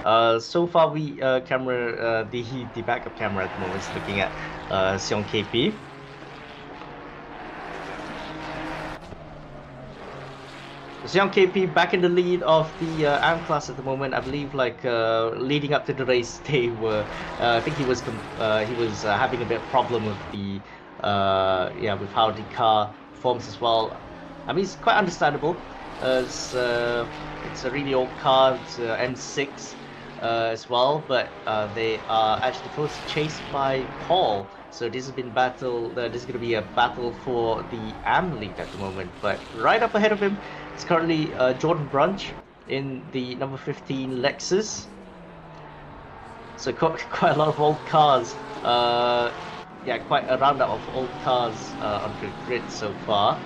so far the backup camera at the moment is looking at Seon KP. Seon KP back in the lead of the AM class at the moment. I believe, like leading up to the race, they were. I think he was having a bit of problem with the with how the car performs as well. I mean, it's quite understandable. It's a really old car. It's M6 as well, but they are actually closely chased by Paul. So this has been this is going to be a battle for the AM lead at the moment. But right up ahead of him, it's currently Jordan Brunch in the number 15 Lexus. So quite a lot of old cars. Yeah, quite a roundup of old cars on the grid so far.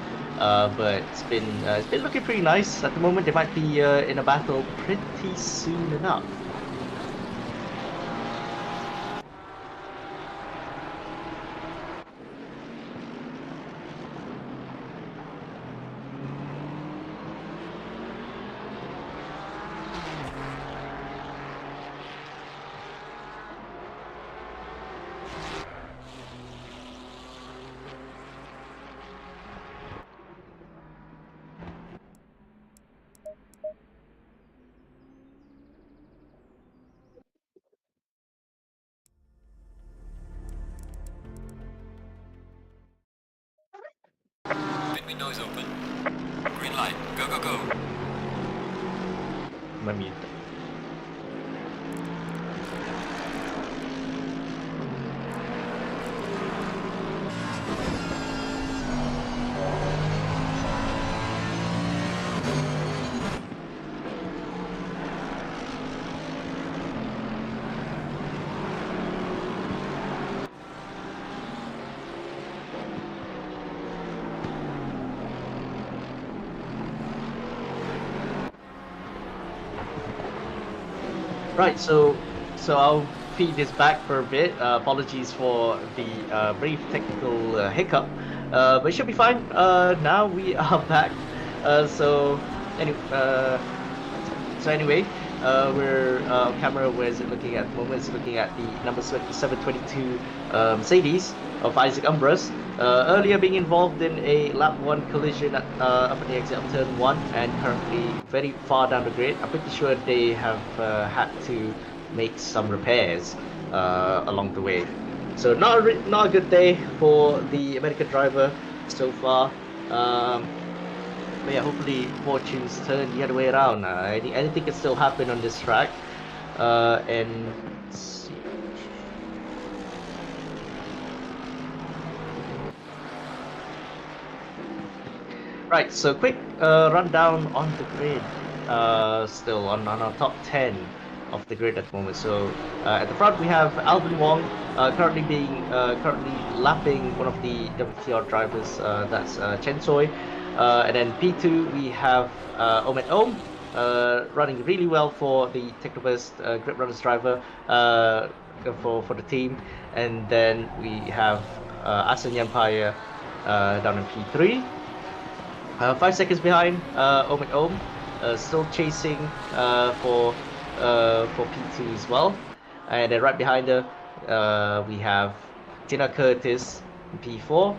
but it's been looking pretty nice at the moment. They might be in a battle pretty soon enough. Pit window is open. Green light. Go, go, go. I'm mute. Right, so I'll feed this back for a bit. Apologies for the brief technical hiccup, but it should be fine. Now we are back. So anyway, we're on camera. Where is it looking at the moment? It's looking at the number 722 Mercedes of Isaac Umbras. Earlier being involved in a lap 1 collision at, up at the exit of turn 1, and currently very far down the grid. I'm pretty sure they have had to make some repairs along the way. So not a good day for the American driver so far. But yeah, hopefully fortunes turn the other way around. Anything can still happen on this track. And let's see. Right, so quick rundown on the grid. Still on our top 10 of the grid at the moment. So at the front we have Alvin Wong currently lapping one of the WTR drivers. That's Chen Soy. And then P2 we have Omet Om running really well for the Technobust Grip Runners driver for the team. And then we have Asen Empire down in P3. 5 seconds behind Omet Om, still chasing for P2 as well. And then right behind her we have Tina Curtis in P4.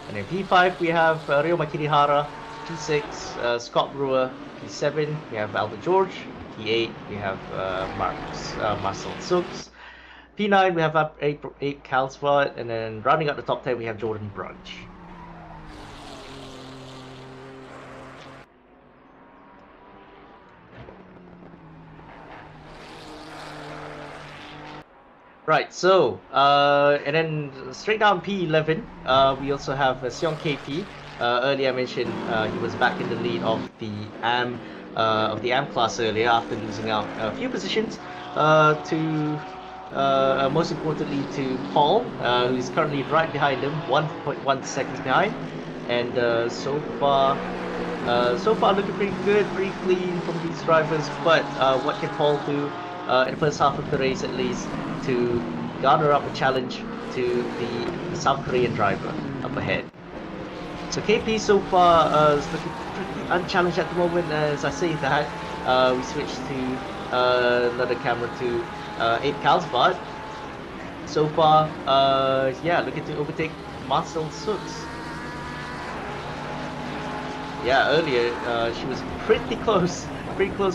And in P5 we have Ryoma Kirihara. P6 Scott Brewer. P7 we have Albert George. P8 we have Marcel Sooks. P9 we have Abe Calsford. And then rounding out the top 10 we have Jordan Brunch. Right, so and then straight down P11, we also have Seong KP. Earlier I mentioned he was back in the lead of the AM class earlier after losing out a few positions to most importantly to Paul, who is currently right behind him, 1.1 seconds behind, and so far looking pretty good, pretty clean from these drivers. But what can Paul do in the first half of the race at least to garner up a challenge to the South Korean driver up ahead? So KP so far is looking pretty unchallenged at the moment. As I say that, we switch to another camera to Abe Carlsbad. So far, yeah, looking to overtake Marcel Sooks. Yeah, earlier she was pretty close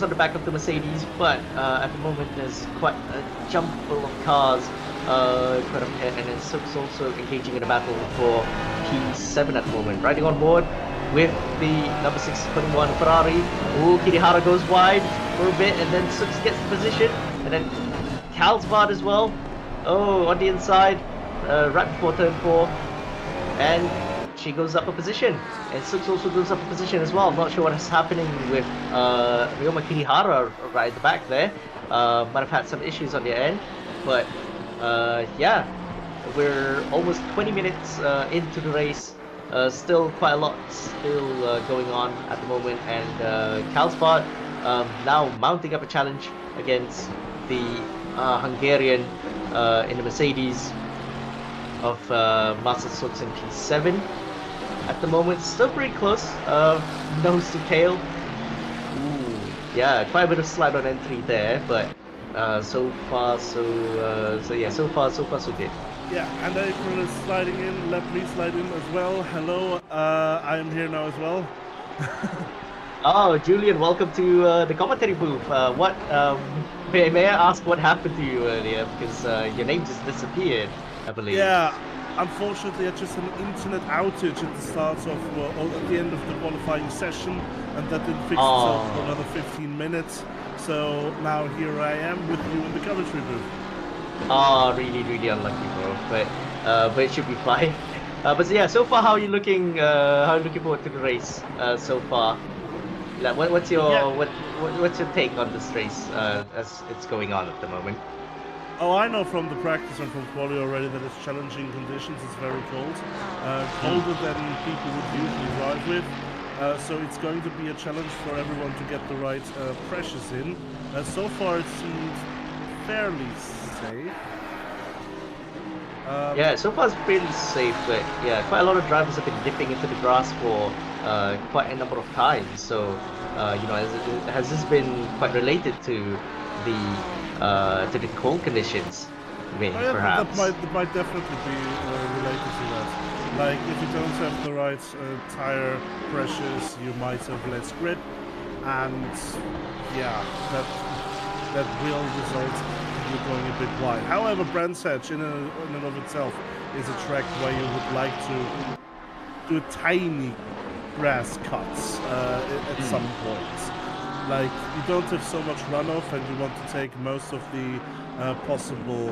on the back of the Mercedes, but at the moment there's quite a jump full of cars quite up ahead, and then Sooks also engaging in a battle for P7 at the moment, riding on board with the number 621 Ferrari. Ooh, Kirihara goes wide for a bit, and then Sooks gets the position, and then Carlsbad as well. Oh, on the inside, right before turn 4, and she goes up a position, and Sooks also goes up a position as well. I'm not sure what is happening with Ryoma Kirihara right at the back there. Might have had some issues on their end, but yeah, we're almost 20 minutes into the race, Still quite a lot still going on at the moment, and Calspot now mounting up a challenge against the Hungarian in the Mercedes of Master Sux and P7 at the moment. Still pretty close, nose to tail. Ooh, yeah, quite a bit of slide on N3 there, but so far so good. Yeah, and April is sliding in. Let me slide in as well. Hello, I am here now as well. Oh, Julian, welcome to the commentary booth. May I ask what happened to you earlier? Because your name just disappeared, I believe. Yeah, unfortunately, I just had an internet outage at the start of, at the end of the qualifying session, and that didn't fix itself for another 15 minutes. So now here I am with you in the commentary booth. Oh, really, really unlucky, bro. But it should be fine. But yeah, so far, how are you looking? How are you looking forward to the race so far? Like, what's your what's your take on this race as it's going on at the moment? Oh, I know from the practice and from quali already that it's challenging conditions. It's very cold, colder than people would usually drive with. So it's going to be a challenge for everyone to get the right pressures in. So far, it seems fairly safe. Yeah, so far it's pretty safe, but yeah, quite a lot of drivers have been dipping into the grass for quite a number of times. So, you know, has this been quite related to the cold conditions? Maybe, perhaps. That might definitely be related to that. Like, if you don't have the right tire pressures, you might have less grip, and yeah, that will result in you going a bit wide. However, Brands Hatch in and of itself is a track where you would like to do tiny grass cuts at some point. Like, you don't have so much runoff, and you want to take most of the possible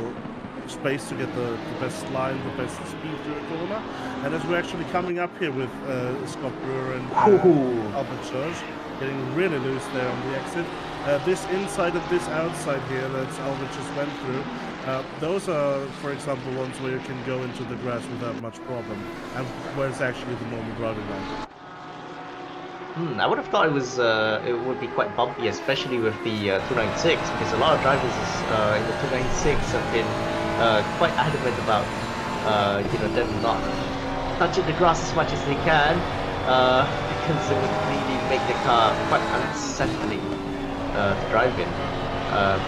space to get the best line, the best speed through a corner. And as we're actually coming up here with Scott Brewer and Albert George, getting really loose there on the exit. This inside and this outside here that Albert just went through, those are, for example, ones where you can go into the grass without much problem, and where it's actually the normal driving line. I would have thought it would be quite bumpy, especially with the 296, because a lot of drivers in the 296 have been quite adamant about you know, them not touching the grass as much as they can, because it would really make the car quite unsettling to drive in.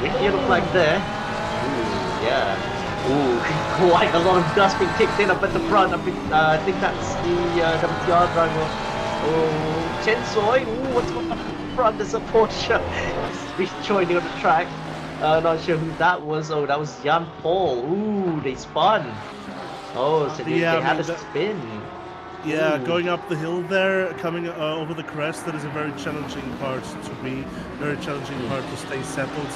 Green yellow flag there. Ooh, yeah. Ooh, quite a lot of dust being kicked in up at the front. I think that's the WTR driver. Oh, Chen Soy. Ooh, what's going on in front? There's a Porsche rejoining on the track. Not sure who that was. Oh, that was Jan Paul. Ooh, they spun. Oh, so they had a spin. Yeah, Ooh. going up the hill there, coming over the crest, that is a very challenging part to be, very challenging part to stay settled,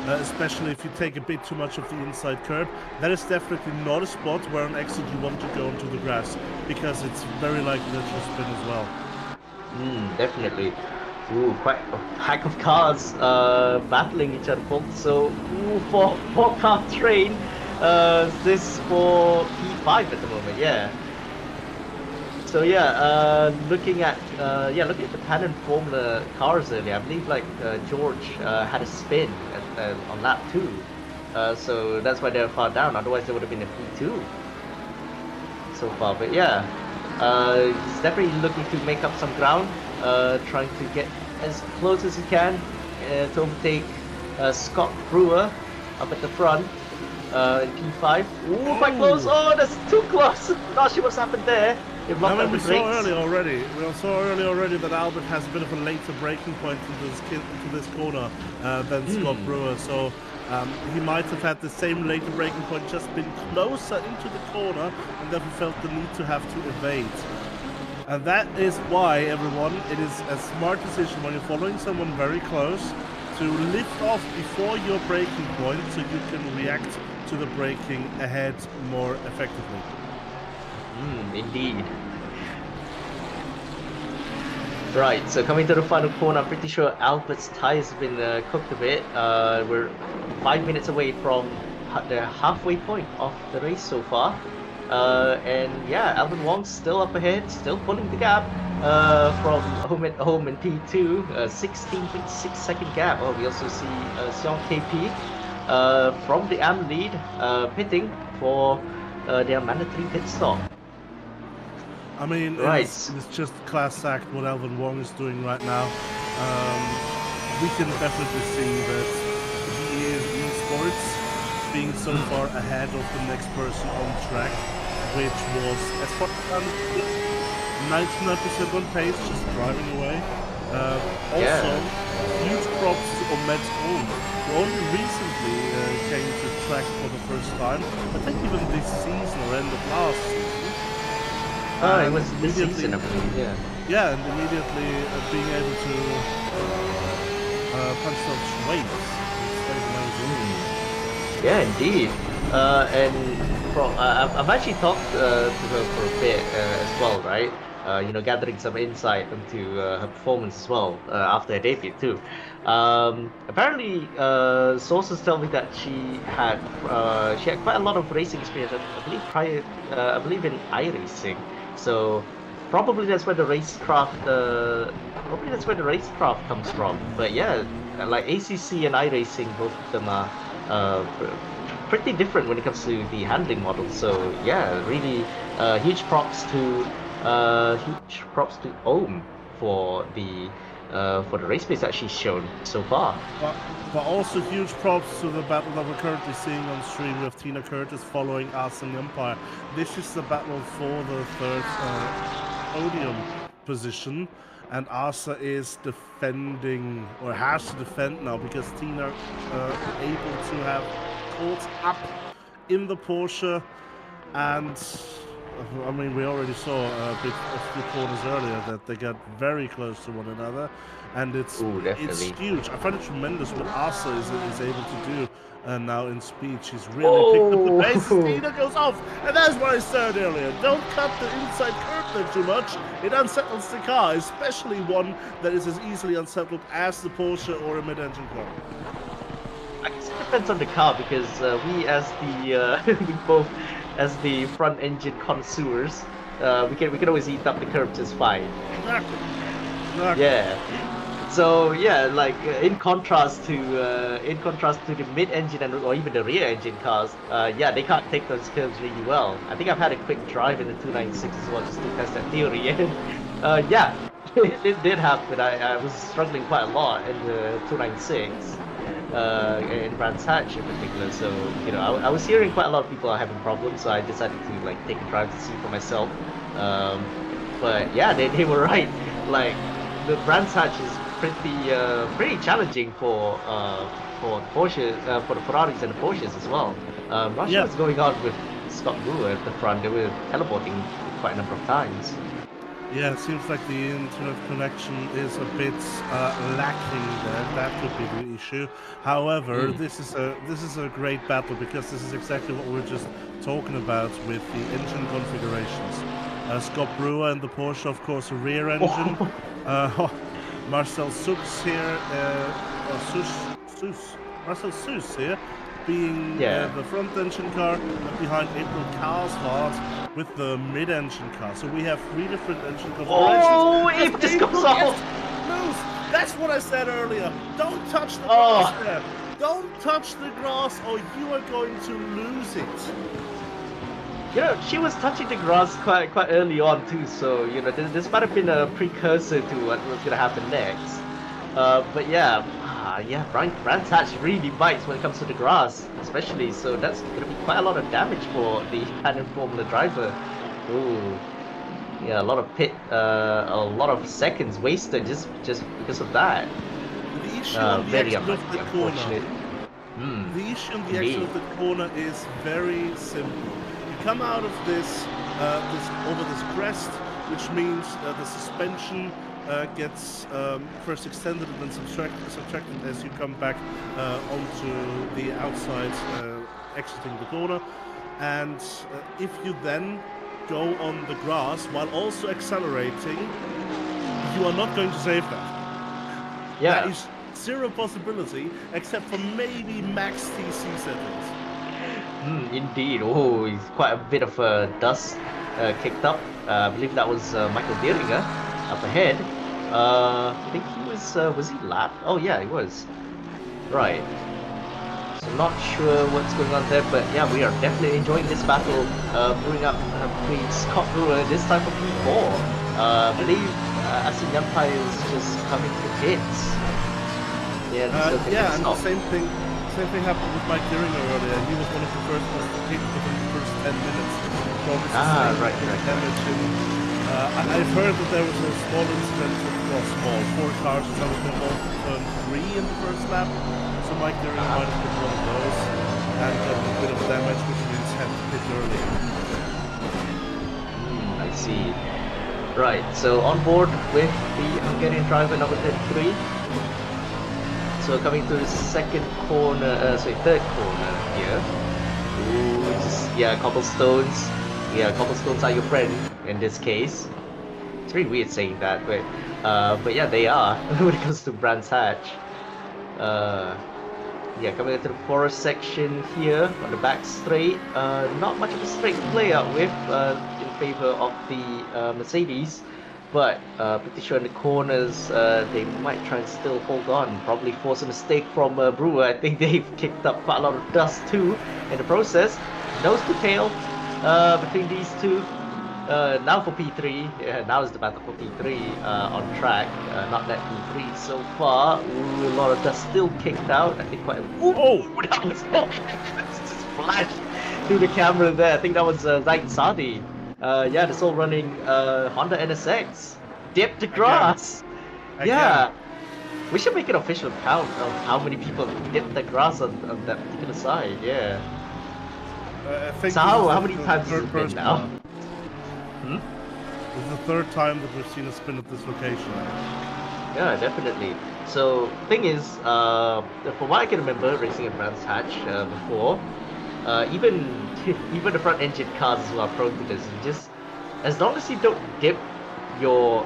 especially if you take a bit too much of the inside curb. That is definitely not a spot where on exit you want to go into the grass, because it's very likely that you'll spin as well. Definitely. Ooh, quite a pack of cars battling each other, folks. So, four car train. This for P5 at the moment, yeah. So yeah, looking at the Pan Formula cars earlier, I believe like George had a spin on lap 2, so that's why they're far down. Otherwise, they would have been a P2 so far. But yeah, he's definitely looking to make up some ground, trying to get as close as he can to overtake Scott Brewer up at the front in P5. Ooh, quite close! Oh, that's too close! Not sure what's happened there. We saw early already that Albert has a bit of a later braking point into this corner than Scott Brewer, so he might have had the same later braking point, just been closer into the corner, and therefore felt the need to have to evade. And that is why, everyone, it is a smart decision when you're following someone very close to lift off before your braking point, so you can react to the braking ahead more effectively. Indeed. Right, so coming to the final corner, I'm pretty sure Albert's tires have been cooked a bit. We're 5 minutes away from the halfway point of the race so far. And yeah, Alvin Wong's still up ahead, still pulling the gap from home in P2, 16.6 second gap. Oh, we also see Xiong KP from the AM lead pitting for their mandatory pit stop. I mean, Right. it's just class act what Alvin Wong is doing right now. We can definitely see that he is in sports being so far ahead of the next person on track, which was, as far as 99% on pace, just driving away. Also, huge props to Ahmed Ohm, who only recently came to track for the first time. I think even this season or end of last season. It was this season, I believe, yeah. Yeah, and immediately being able to punch those weights. Yeah, indeed. And I've actually talked to her for a bit as well, right? You know, gathering some insight into her performance as well after her debut too. Apparently, sources tell me that she had quite a lot of racing experience. I believe I believe in iRacing. So probably that's where the racecraft comes from. But yeah, like ACC and iRacing, both of them are pretty different when it comes to the handling model. So yeah, really huge props to Ohm for the race pace that she's shown so far. But also huge props to the battle that we're currently seeing on stream with Tina Curtis following us in Empire. This is the battle for the third podium position, and Asa is defending, or has to defend now, because Tina able to have caught up in the Porsche, and I mean, we already saw a few corners earlier that they got very close to one another, and it's huge. I find it tremendous what Asa is able to do now in speed. She's really picked up the pace. Tina goes off, and that's what I said earlier. Don't cut the inside curve there too much. It unsettles the car, especially one that is as easily unsettled as the Porsche or a mid-engine car. I guess it depends on the car, because we as the we both as the front engine connoisseurs, we can always eat up the curb just fine. Exactly. Yeah. So yeah, like in contrast to the mid-engine or even the rear-engine cars, yeah, they can't take those curves really well. I think I've had a quick drive in the 296 as well, just to test that theory, and yeah, it did happen. I was struggling quite a lot in the 296. In Brands Hatch in particular, so you know, I was hearing quite a lot of people are having problems, so I decided to like take a drive to see for myself. But yeah, they were right. Like the Brands Hatch is pretty challenging for the Porsche, for the Ferraris and the Porsches as well. Not sure what's going on with Scott Brewer at the front. They were teleporting quite a number of times. Yeah, it seems like the internet connection is a bit lacking there. That could be the issue. However, this is a great battle, because this is exactly what we were just talking about with the engine configurations. Scott Brewer and the Porsche, of course, a rear engine. Marcel Sux here, Marcel Sus here, being the front engine car, and behind April Carlsbad with the mid-engine car. So we have three different engine configurations. Oh, it just goes off! Move! That's what I said earlier. Don't touch the grass there. Don't touch the grass, or you are going to lose it. You know, she was touching the grass quite early on too, so you know, this might have been a precursor to what was gonna happen next. But yeah, Brands Hatch really bites when it comes to the grass, especially. So that's gonna be quite a lot of damage for the Canon Formula driver. Ooh, yeah, a lot of seconds wasted just because of that. The issue on the very exit of the corner. The issue on the exit of the corner is very simple. You come out of this over this crest, which means the suspension gets first extended and then subtracted as you come back onto the outside, exiting the corner. And if you then go on the grass while also accelerating, you are not going to save that. Yeah. That is zero possibility, except for maybe max TC settings. Indeed. Oh, he's quite a bit of dust kicked up. I believe that was Michael Dieringer up ahead. I think he was he lap? Oh yeah, he was. Right. So not sure what's going on there, but yeah, we are definitely enjoying this battle. Brewing up between Scott Brewer this time for P4. I believe Assetto Empire is just coming to hits. Yeah, and the same thing happened with Mike Dieringer earlier. He was one of the first ones to hit within the first 10 minutes. Right. Damage and I've heard that there was a small incident with, well, 4 cars that was involved in turn 3 in the first lap. So Mike Dieringer might have been one of those and got a bit of damage, which means had to pit early. I see. Right, so on board with the Hungarian driver number 33. So coming to the third corner here. Ooh, yeah, cobblestones. Yeah, cobblestones are your friend in this case. It's really weird saying that, but yeah, they are when it comes to Brands Hatch. Yeah, coming into the forest section here on the back straight. Not much of a straight to play out with in favor of the Mercedes, but pretty sure in the corners they might try and still hold on. Probably force a mistake from Brewer. I think they've kicked up quite a lot of dust too in the process. Nose to tail between these two. Now for P3, now is the battle for P3 on track, not that P3 so far. Ooh, a lot of dust still kicked out. I think quite. Ooh, that was just flashed through the camera there. I think that was Zaid Sadi. Yeah, they're still running Honda NSX. Dip the grass. Again. Yeah. We should make an official count of how many people dip the grass on that particular side. Yeah. I think so how many times has it been now? This is the third time that we've seen a spin at this location. Yeah, definitely. So, thing is, from what I can remember, racing in Brands Hatch before, even the front engine cars as well are prone to this. Just as long as you don't dip your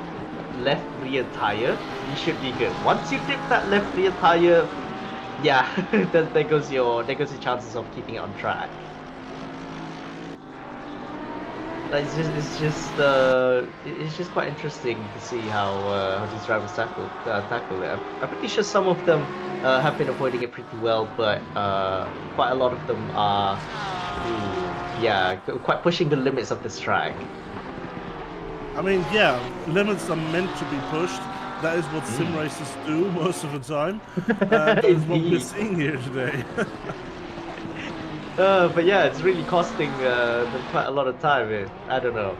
left rear tire, you should be good. Once you dip that left rear tire, yeah, there goes your chances of keeping it on track. It's just quite interesting to see how these drivers tackle it. I'm pretty sure some of them have been avoiding it pretty well, but quite a lot of them are, quite pushing the limits of this track. I mean, yeah, limits are meant to be pushed. That is what sim races do most of the time. That is what we're seeing here today. But yeah, it's really costing them quite a lot of time. I don't know.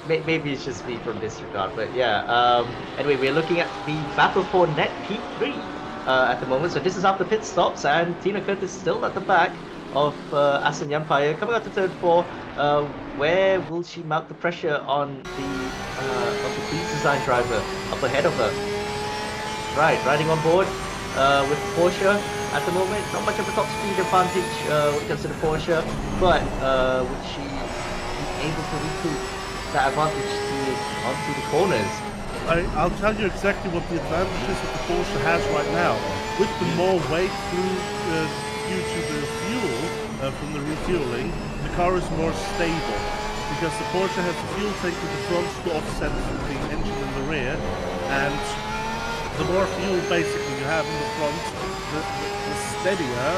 Maybe it's just me from this regard, but yeah. Anyway, we're looking at the battle for net P3 at the moment. So this is after pit stops, and Tina Curtis still at the back of Assetto Empire. Coming out to turn 4, where will she mount the pressure on the Please Design driver up ahead of her? Right, riding on board with Porsche. At the moment, not much of a top speed advantage when it comes to the Porsche, but would she be able to recoup that advantage onto the corners? I'll tell you exactly what the advantages that the Porsche has right now. With the more weight due to the fuel from the refueling, the car is more stable because the Porsche has the fuel tank in the front to offset the engine in the rear, and the more fuel basically you have in the front, the steadier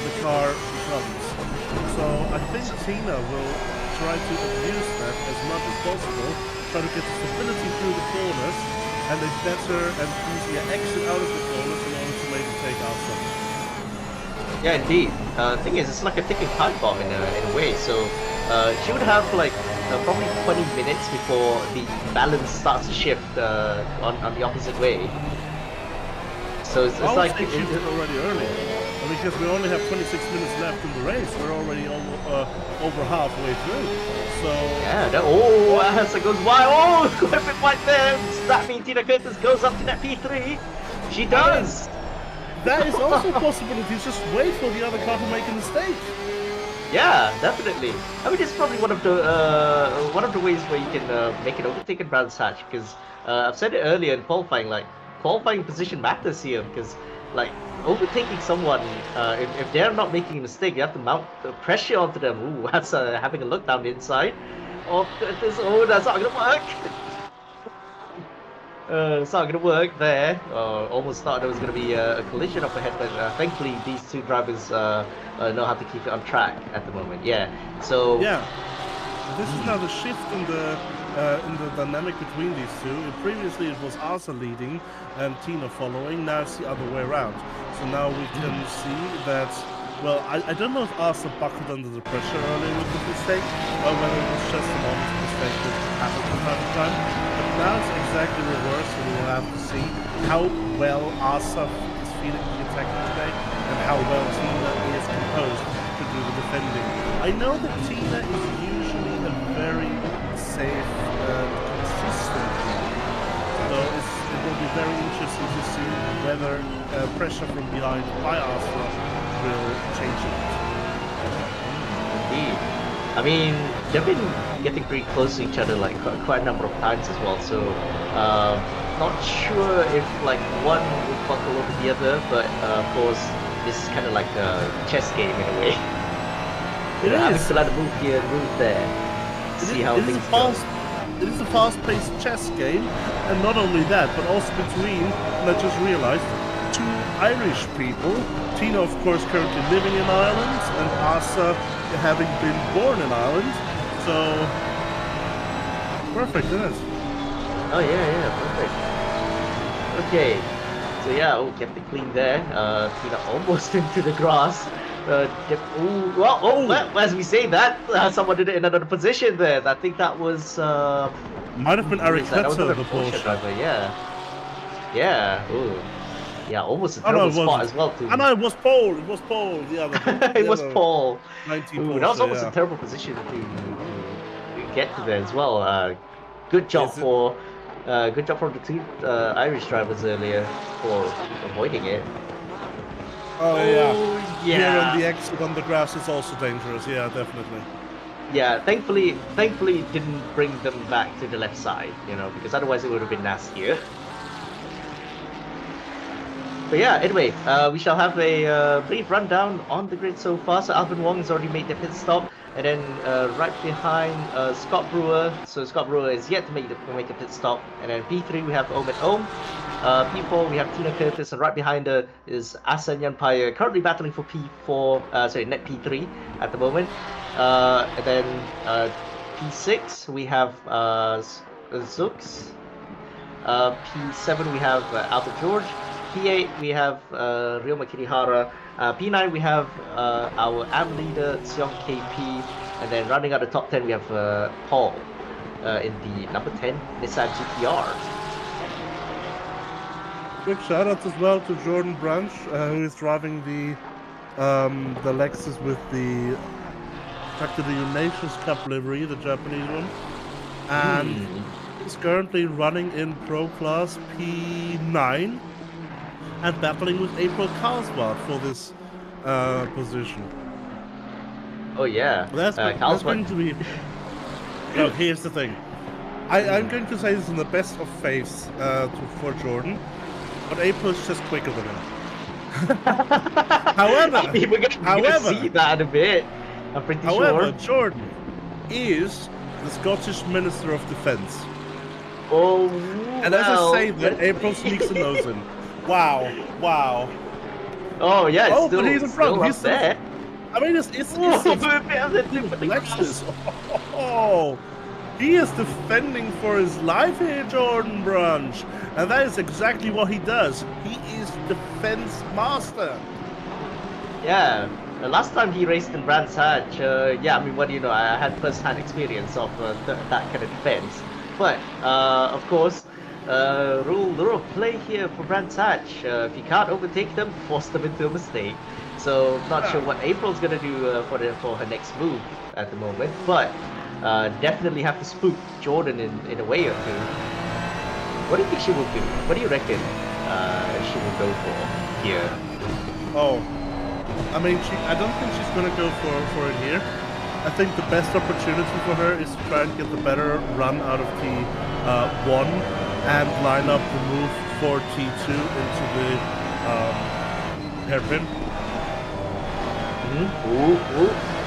the car becomes. So I think Tina will try to abuse that as much as possible, try to get the stability through the corners and a better and easier exit out of the corners in order to maybe take out something. Yeah, indeed. The thing is, it's like a ticking time bomb in a way. So she would have like probably 20 minutes before the balance starts to shift on the opposite way. So it's like it's already early. Because we only have 26 minutes left in the race. We're already over halfway through. So yeah, as it goes wide. Oh, quite a bit wide there. Does that mean Tina Curtis goes up to that P3? She does. That is also a possibility. Just wait for the other car to make a mistake. Yeah, definitely. I mean, it's probably one of the ways where you can make an overtake in Brands Hatch, because I've said it earlier in qualifying, like qualifying position matters here, because like overtaking someone, if they're not making a mistake, you have to mount the pressure onto them. Ooh, that's having a look down the inside of this. Oh, that's not gonna work. It's not gonna work there. Almost thought there was gonna be a collision up ahead, but thankfully these two drivers know how to keep it on track at the moment. Yeah. So Yeah, this is now the shift in the dynamic between these two. Previously it was Asa leading and Tina following. Now it's the other way around. So now we can see that. Well, I don't know if Asa buckled under the pressure earlier with the mistake, or whether it was just a moment mistake that happened from time to time. But now it's exactly reversed, so we will have to see how well Asa is feeling the attack today, and how well Tina is composed to do the defending. I know that Tina is usually a very safe, consistent team. So it will be very interesting to see whether pressure from behind by Asa will change it. indeed. I mean, they've been getting pretty close to each other like quite a number of times as well. So not sure if like one will buckle over the other, but of course this is kind of like a chess game in a way. It Having is. to let move here, move there, see how things go. It is a fast-paced chess game, and not only that, but also between, and I just realized, two Irish people. Tina, of course, currently living in Ireland, and Asa having been born in Ireland. So, perfect, isn't it? Oh yeah, perfect. Okay, so yeah, kept it clean there. Tina almost into the grass. Well, as we say that, someone did it in another position there. I think that was Might have been Eric that was Hetzer, another the Porsche Porsche. driver. Yeah. Ooh, yeah, almost a Oh, no, terrible it spot wasn't. as well too. Oh, no, it was Paul. It was Paul. The other. It was Paul. 90 Ooh, Porsche, that was almost yeah. a terrible position to get to there as well. Good job Is it- for good job from the two Irish drivers earlier for avoiding it. Oh, yeah. Here yeah. on the exit on the grass is also dangerous. Yeah, definitely. Yeah, thankfully it didn't bring them back to the left side, because otherwise it would have been nastier. But yeah, anyway, we shall have a brief rundown on the grid so far. So Alvin Wong has already made the pit stop, and then right behind Scott Brewer. So Scott Brewer is yet to make a pit stop, and then P3 we have Omen Ohm. P4 we have Tina Curtis, and right behind her is Asen Yanpaya, currently battling for P4, net P3 at the moment. And then P6 we have Zux. P7 we have Albert George. P8 we have Ryoma Kirihara. P9 we have our AM leader Seong KP, and then rounding out the top 10 we have Paul in the number 10 Nissan GTR. Quick shout out as well to Jordan Branch, who is driving the Lexus with the Tracc.eu Nations Cup livery, the Japanese one, and is currently running in Pro Class P9 and battling with April Carlsbad for this position. Oh yeah, That's going to be. No, here's the thing. I'm going to say this in the best of faith for Jordan, but April is just quicker than him. However, we're gonna see that in a bit. I'm pretty however, sure. Jordan is the Scottish Minister of Defence. Oh, and as I say that, April sneaks a nose in. Wow. Oh yeah, it's still, but he's in front. Still He's up there. I mean, it's Lexus. Oh, he is defending for his life here, Jordan Branch, and that is exactly what he does. He is defense master. Yeah, last time he raced in Brands Hatch, yeah, I mean, what do you know? I had first-hand experience of that kind of defense. But of course, rule of play here for Brands Hatch. If you can't overtake them, force them into a mistake. So not sure what April's gonna do for her next move at the moment, but definitely have to spook Jordan in a way or two. What do you think she will do? What do you reckon she will go for here? Oh, I mean, I don't think she's gonna go for it here. I think the best opportunity for her is to try and get the better run out of T1 and line up the move for T2 into the Hairpin. Ooh.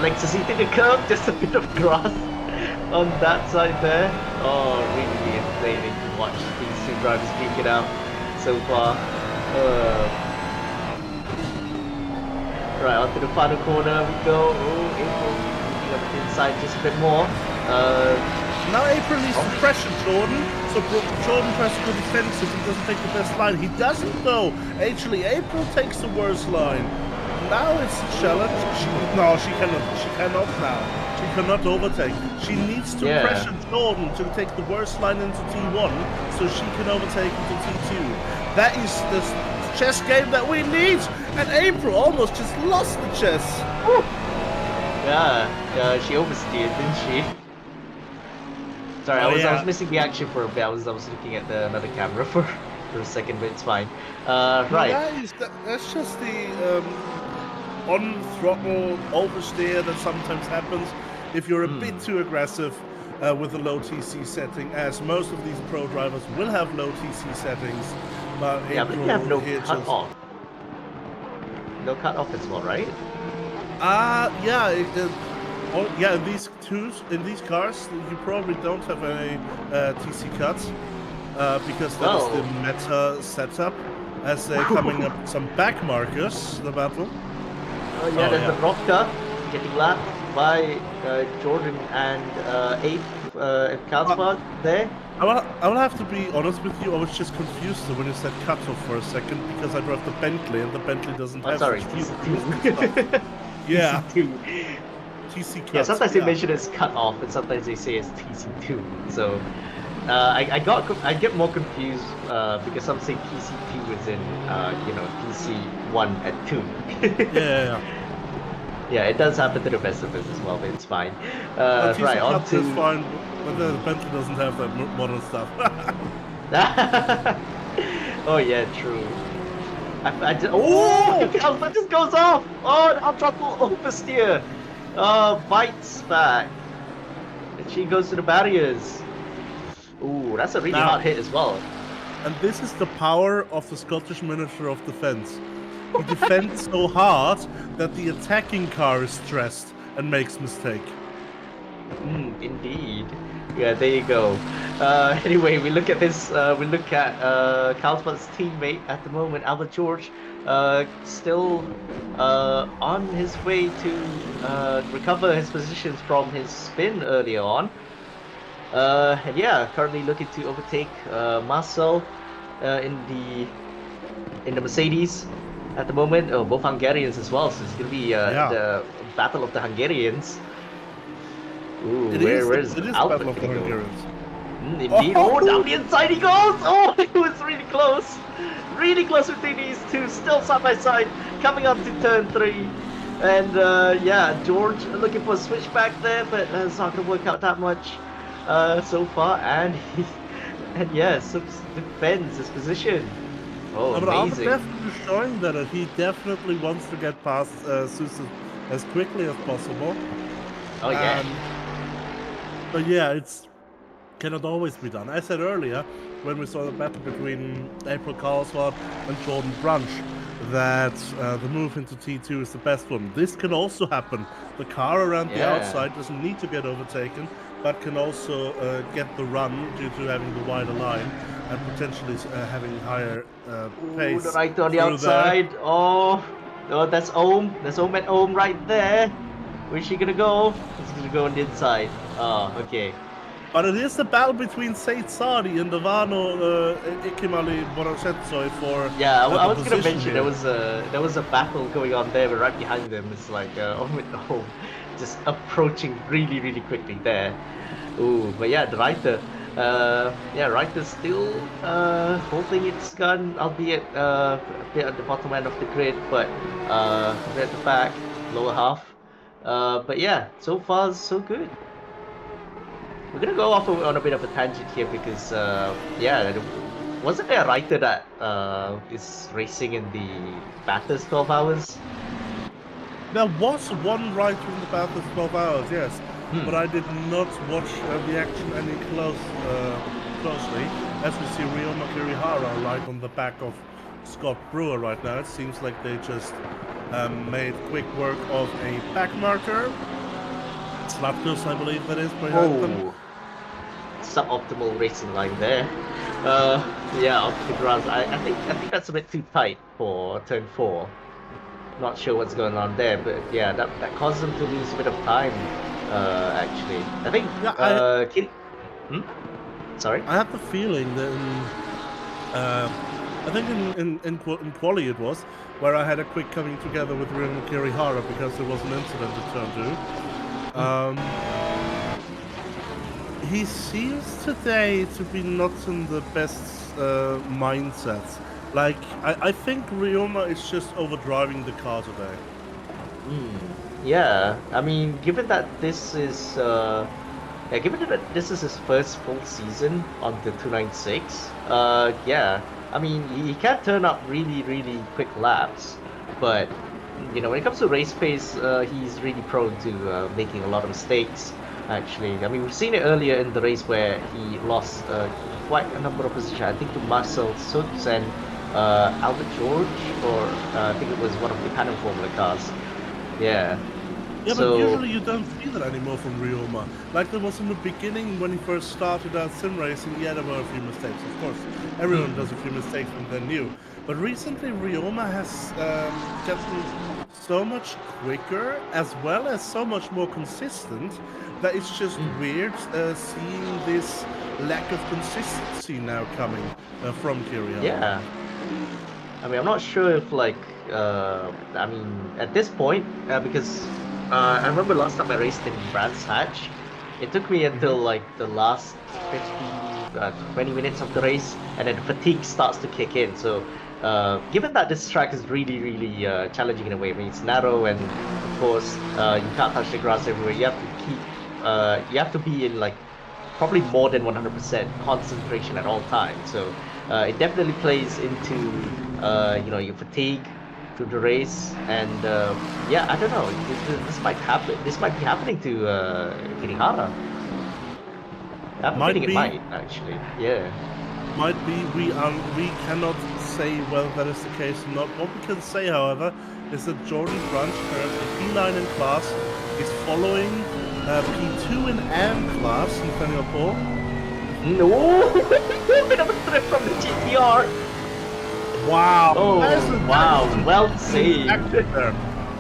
Like to see to the curb, just a bit of grass on that side there. Oh, really entertaining to watch these two drivers peek it out so far. Right, onto the final corner we go. Oh, April moving up the inside just a bit more. Now April needs to pressure Jordan, so Jordan tries to go defensive and doesn't take the best line. He doesn't though. Actually, April takes the worst line. Now it's a challenge. She cannot now. She cannot overtake. She needs to pressure Jordan to take the worst line into T1 so she can overtake into T2. That is the chess game that we need. And April almost just lost the chess. Woo. Yeah, she oversteered, didn't she? Sorry, I was missing the action for a bit. I was looking at another camera for a second, but it's fine. Right. That's just the on throttle oversteer that sometimes happens if you're a bit too aggressive with the low TC setting, as most of these pro drivers will have low TC settings. But yeah, but you have no cut off. No cut off as well, right? Yeah, in these cars, you probably don't have any TC cuts because that is the meta setup. As they're coming up some back markers, the battle. There's the Brovka getting lapped by Jordan and Ape Karlsbad there. I will have to be honest with you, I was just confused when you said cutoff for a second because I drove the Bentley and the Bentley doesn't have TC2. Yeah. TC2. TC cuts. Yeah, sometimes they mention it's cut off and sometimes they say it's TC2. So I get more confused because some say TC2 is in TC1 and 2. Yeah. Yeah, it does happen to the best of us as well, but it's fine. Right, on to... is fine, but the Bentley doesn't have that modern stuff. Oh yeah, true. That just goes off! Oh, I'll throttle oversteer! Bites back. And she goes to the barriers. Ooh, that's a really hard hit as well. And this is the power of the Scottish Minister of Defence. He defends so hard that the attacking car is stressed and makes mistake. Indeed. Yeah, there you go. Anyway, we look at this. We look at Karlsbad's teammate at the moment, Albert George, still on his way to recover his positions from his spin earlier on. And yeah, currently looking to overtake Marcel in the Mercedes at the moment. Both Hungarians as well, so it's gonna be the battle of the Hungarians. Ooh, where's Albert gonna go? Indeed. Down the inside he goes! Oh, it was really close! Really close between these two, still side by side, coming up to turn 3. And George looking for a switchback there, but it's not gonna work out that much so far. And defends his position. Oh, but amazing. Albert definitely showing that he definitely wants to get past Susan as quickly as possible. Oh yeah. But yeah, it's cannot always be done. I said earlier, when we saw the battle between April Karlsbad and Jordan Brunch, that the move into T2 is the best one. This can also happen. The car around the outside doesn't need to get overtaken, but can also get the run due to having the wider line and potentially having higher pace. The right on the outside. There. Oh, that's Ohm. That's Ohm and Ohm right there. Where's she gonna go? She's gonna go on the inside. Oh, okay. But it is the battle between Said Sadi and Ivano Ikimali Borosetsoi for. Yeah, I was gonna mention there was a battle going on there, but right behind them it's like Ohm and Ohm just approaching really quickly there. Ooh, but yeah, the Reiter. Reiter's still holding its gun, albeit a bit at the bottom end of the grid, but at the back, lower half. But yeah, so far so good. We're gonna go off on a bit of a tangent here because wasn't there a Reiter that is racing in the Bathurst 12 hours? There was one Reiter in the Bathurst 12 hours, yes. But I did not watch the action any closely, as we see Ryo Makirihara right on the back of Scott Brewer right now. It seems like they just made quick work of a back marker. Slavkos, I believe that is, behind them. Oh, suboptimal racing line there. Yeah, off the grass. I think that's a bit too tight for turn 4. Not sure what's going on there, but yeah, that caused them to lose a bit of time. Actually, I think. Yeah, Sorry. I have the feeling that I think in quali it was where I had a quick coming together with Ryoma Kirihara because there was an incident at turn 2. He seems today to be not in the best mindset. Like, I think Ryoma is just overdriving the car today. Yeah, I mean, given that this is given that this is his first full season on the 296, yeah, I mean, he can turn up really quick laps, but when it comes to race pace, he's really prone to making a lot of mistakes. Actually, I mean, we've seen it earlier in the race where he lost quite a number of positions. I think to Marcel Sutz and Albert George, or I think it was one of the Canon Formula cars. Yeah. Yeah, So, but usually you don't see that anymore from Ryoma. Like there was in the beginning when he first started out sim racing, yeah, there were a few mistakes, of course. Everyone does a few mistakes when they're new. But recently Ryoma has gotten so much quicker as well as so much more consistent that it's just weird seeing this lack of consistency now coming from Kirihara. yeah. I mean, I'm not sure if I mean, at this point, because I remember last time I raced in Brands Hatch, it took me until like the last 20 minutes of the race, and then fatigue starts to kick in. So, given that this track is really challenging in a way, I mean, it's narrow, and of course, you can't touch the grass everywhere. You have to keep, you have to be in like probably more than 100% concentration at all times. So, it definitely plays into your fatigue through the race, and yeah, I don't know. This might happen. This might be happening to Kirihara. I have a feeling it might actually. Yeah. Might be. We cannot say whether that is the case or not. What we can say, however, is that Jordan Brunch, currently P9 in class, is following P2 in AM class, Nathaniel Paul. No, bit of a trip from the GTR. Wow! Oh, wow! Well saved.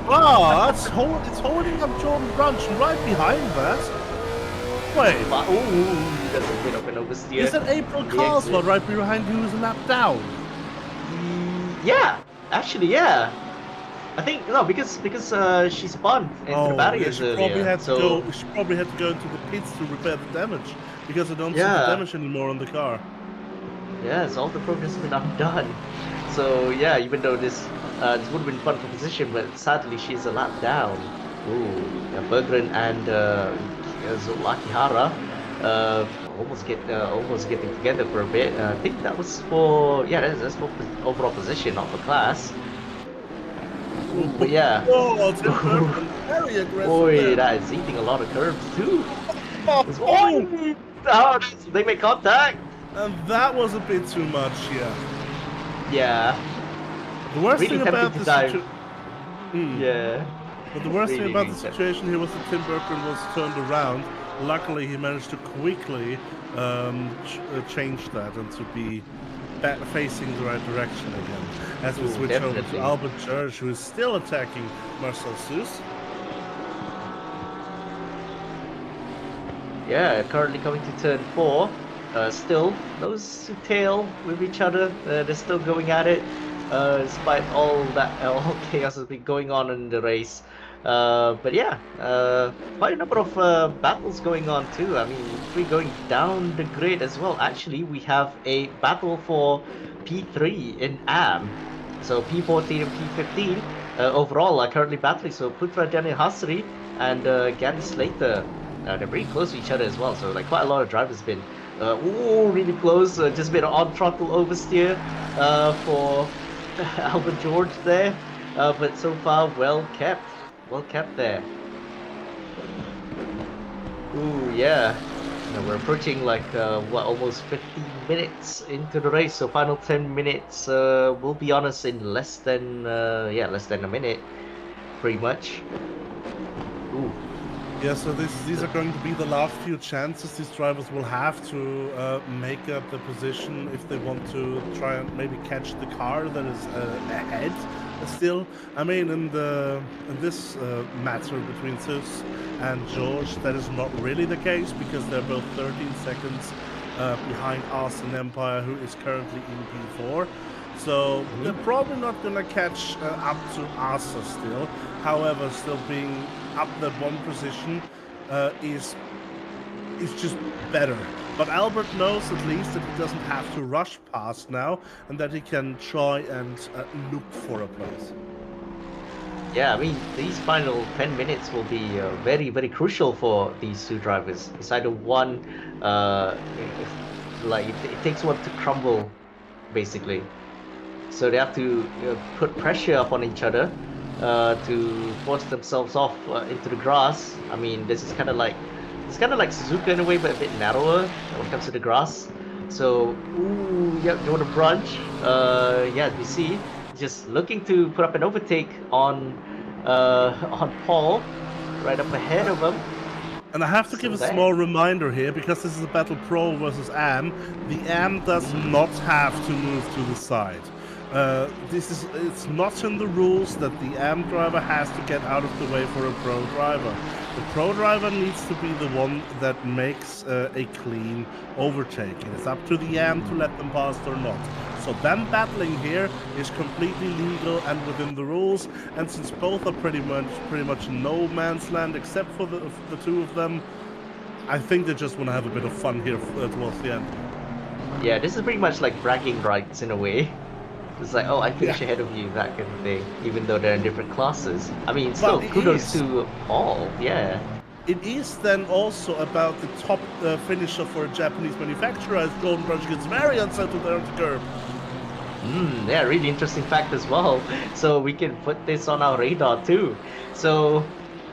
Wow, it's holding up Jordan Brunch right behind that. Wait. Oh, that's a bit of an oversteer. Is it April Carlsbad right behind you who's a lap down? Yeah, actually, yeah. I think no, because she spun into the barriers earlier. She probably had to go into the pits to repair the damage because I don't see the damage anymore on the car. Yes, all the progress has been undone. So yeah, even though this would have been fun for position, but sadly she's a lap down. Ooh, Berggren and Akihara almost getting together for a bit. I think that was for that's for overall position, not for class. But yeah. Very aggressive. Boy, that is eating a lot of curves too. They make contact. And that was a bit too much, yeah. Yeah. The worst really thing about the situation. Yeah. But the worst thing about the situation here was that Tim Berggren was turned around. Luckily, he managed to quickly change that and to be facing the right direction again. As we switch over to Albert George, who is still attacking Marcel Seuss. Yeah, currently coming to turn 4. Still nose to tail with each other. They're still going at it, despite all chaos has been going on in the race. But yeah, quite a number of battles going on too. I mean, if we're going down the grid as well, actually we have a battle for P3 in AM. So P14 and P15 overall are currently battling. So Putra Daniel Hasri and Gary Slater, they're pretty close to each other as well. So like quite a lot of drivers have been really close. Just a bit of on throttle oversteer for Albert George there, but so far well kept there. Ooh, yeah. we're approaching like what, almost 15 minutes into the race. So final 10 minutes will be on us in less than less than a minute, pretty much. Ooh. Yeah, so these are going to be the last few chances these drivers will have to make up the position if they want to try and maybe catch the car that is ahead. Still, I mean, in this matter between Sus and George, that is not really the case because they're both 13 seconds behind Austin Empire, who is currently in P4. So they're probably not gonna catch up to Asa still. However, still being up that one position is just better. But Albert knows at least that he doesn't have to rush past now, and that he can try and look for a place. Yeah, I mean, these final 10 minutes will be very, very crucial for these two drivers. It's either one, it takes one to crumble, basically. So they have to put pressure upon each other to force themselves off into the grass. I mean, it's kind of like Suzuka in a way, but a bit narrower when it comes to the grass. So, ooh, yeah, you want to brunch? Yeah, you see, just looking to put up an overtake on Paul, right up ahead of him. And I have to give a small reminder here, because this is a battle Pro versus AM. The AM does not have to move to the side. It's not in the rules that the AM driver has to get out of the way for a Pro driver. The Pro driver needs to be the one that makes a clean overtake. And it's up to the AM to let them pass or not. So them battling here is completely legal and within the rules. And since both are pretty much no man's land except for the two of them, I think they just want to have a bit of fun here towards the end. Yeah, this is pretty much like bragging rights in a way. It's like, oh, I finish ahead of you, that kind of thing, even though they're in different classes. I mean, still, kudos to all, yeah. It is then also about the top finisher for a Japanese manufacturer, as Jordan Brunch gets very unsettled there on the curb. Yeah, really interesting fact as well. So we can put this on our radar too. So,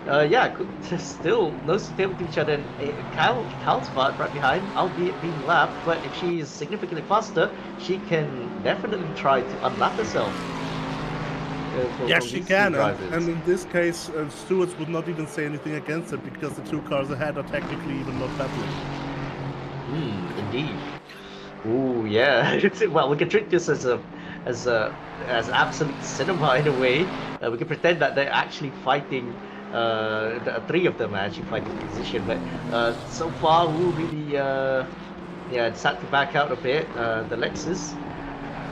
yeah, still nose to tail with each other. Cal's spot right behind, albeit being lapped, but if she is significantly faster, she can definitely try to unlap herself. Yes, she can, and in this case, Stewards would not even say anything against it because the two cars ahead are technically even not battling. Indeed. Ooh, yeah. Well, we can treat this as absolute cinema in a way. We can pretend that they're actually fighting. The three of them are actually fighting position, but so far, we'll really decided to back out a bit. The Lexus.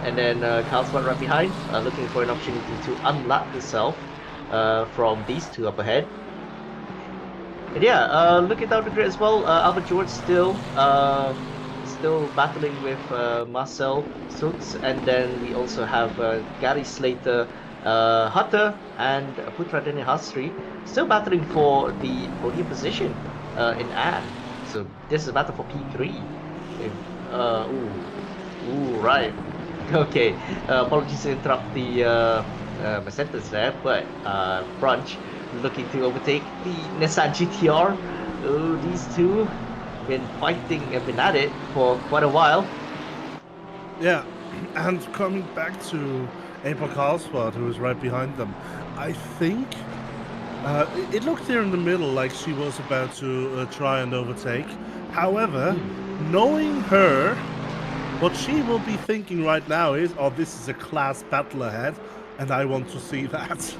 And then Carl's right behind, looking for an opportunity to unlap herself from these two up ahead. And yeah, looking down the grid as well, Albert George still battling with Marcel Sux, and then we also have Gary Slater, Hutter, and Putra Deni Hastri still battling for the podium position in AM. So this is a battle for P3. Right. Okay, apologies to interrupt my sentence there, but Brunch looking to overtake the Nissan GTR. Oh, these two have been at it for quite a while. Yeah, and coming back to April Carlsbad, who is right behind them, I think it looked there in the middle like she was about to try and overtake. However, knowing her, what she will be thinking right now is, oh, this is a class battle ahead, and I want to see that.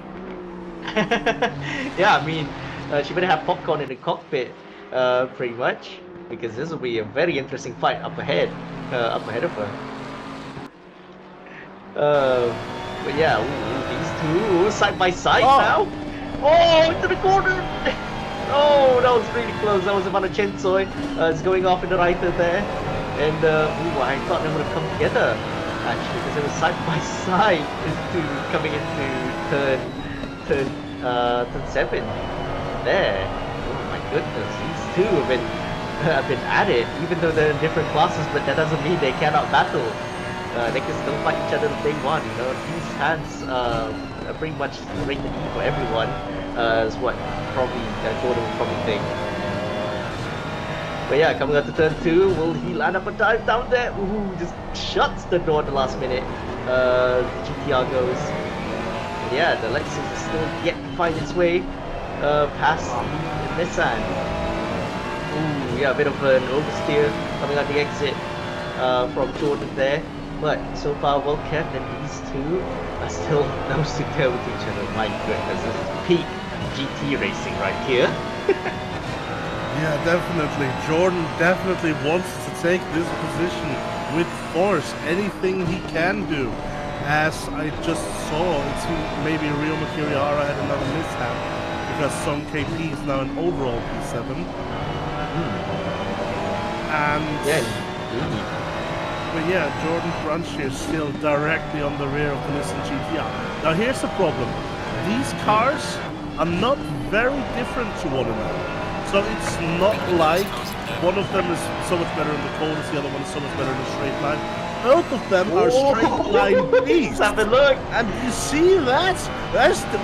Yeah, I mean, she better have popcorn in the cockpit, pretty much, because this will be a very interesting fight up ahead of her. But yeah, these two side by side now. Oh, into the corner! Oh, that was really close. That was Vanachensoy. It's going off in the right there. And I thought they would have come together actually, because it was side by side coming into turn 7 there. Oh my goodness, these two have been at it, even though they're in different classes, but that doesn't mean they cannot battle. They can still fight each other if they want, you know. These hands are pretty much rated E for everyone, is what probably Jordan would probably think. But yeah, coming up to turn 2, will he land up a dive down there? Ooh, just shuts the door at the last minute. GTR goes. And yeah, the Lexus is still yet to find its way past the Nissan. Ooh, yeah, a bit of an oversteer coming out the exit from Jordan there. But so far, well kept, and these two are still nose to tail with each other. My goodness, this is peak GT racing right here. Yeah, definitely. Jordan definitely wants to take this position with force, anything he can do. As I just saw, it seemed maybe Rio Makiriara had another mishap because Song KP is now an overall P7. And but yeah, Jordan Brunch here still directly on the rear of the Nissan GTR. Now here's the problem. These cars are not very different to one another. So it's not like one of them is so much better in the corners, the other one is so much better in the straight line. Both of them are straight line beasts. Have a look. And you see that? That's the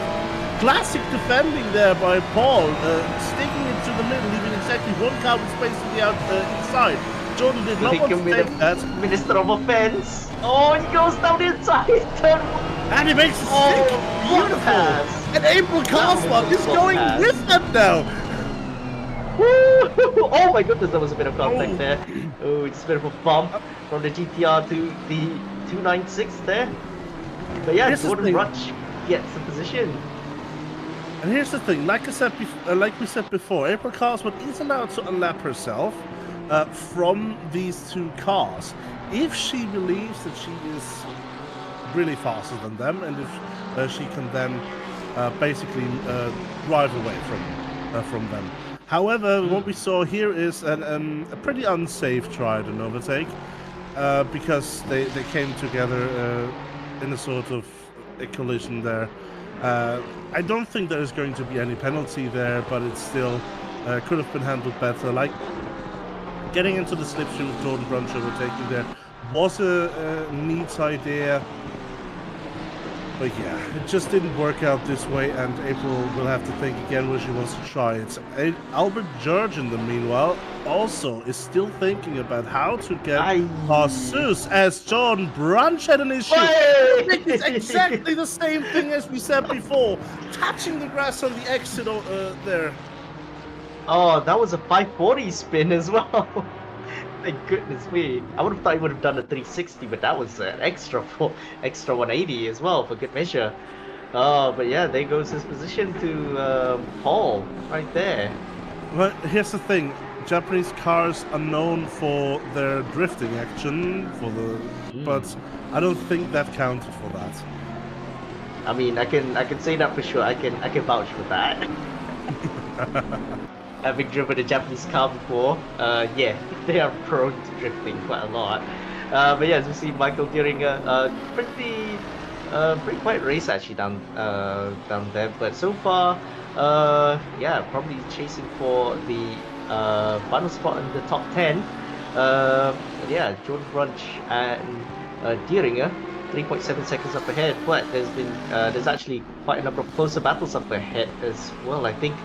classic defending there by Paul, sticking it to the middle, leaving exactly one car with space to the inside. Jordan did not want to take that. Minister of Offense. Oh, he goes down the inside. And he makes a stick. Beautiful. And April Kaufman is going with them now. Oh my goodness, there was a bit of contact there. Oh, it's a bit of a bump from the GTR to the 296 there. But yeah, Jordan Brunch gets the position. And here's the thing, like we said before, April Kaufman is allowed to unlap herself from these two cars if she believes that she is really faster than them, and if she can then basically drive away from them. However, what we saw here is a pretty unsafe try at an overtake because they came together in a sort of a collision there. I don't think there is going to be any penalty there, but it still could have been handled better. Like getting into the slipstream with Jordan Brunch overtaking there was a neat idea. But yeah, it just didn't work out this way, and April will have to think again where she wants to try it. Albert George, in the meanwhile, also is still thinking about how to get Jesus as Jordan Brunch had an issue. I think it's exactly the same thing as we said before, touching the grass on the exit there. Oh, that was a 540 spin as well. Thank goodness me. I would have thought he would have done a 360, but that was an extra 180 as well for good measure. But yeah, there goes his position to Paul right there. Well, here's the thing. Japanese cars are known for their drifting action, but I don't think that counted for that. I mean, I can say that for sure. I can vouch for that. Having driven a Japanese car before, yeah, they are prone to drifting quite a lot. But yeah, as we see Michael during a pretty quiet race actually down there. But so far, yeah, probably chasing for the final spot in the top 10. But yeah, Jordan Brunch and Dieringer, 3.7 seconds up ahead. But there's actually quite a number of closer battles up ahead as well. I think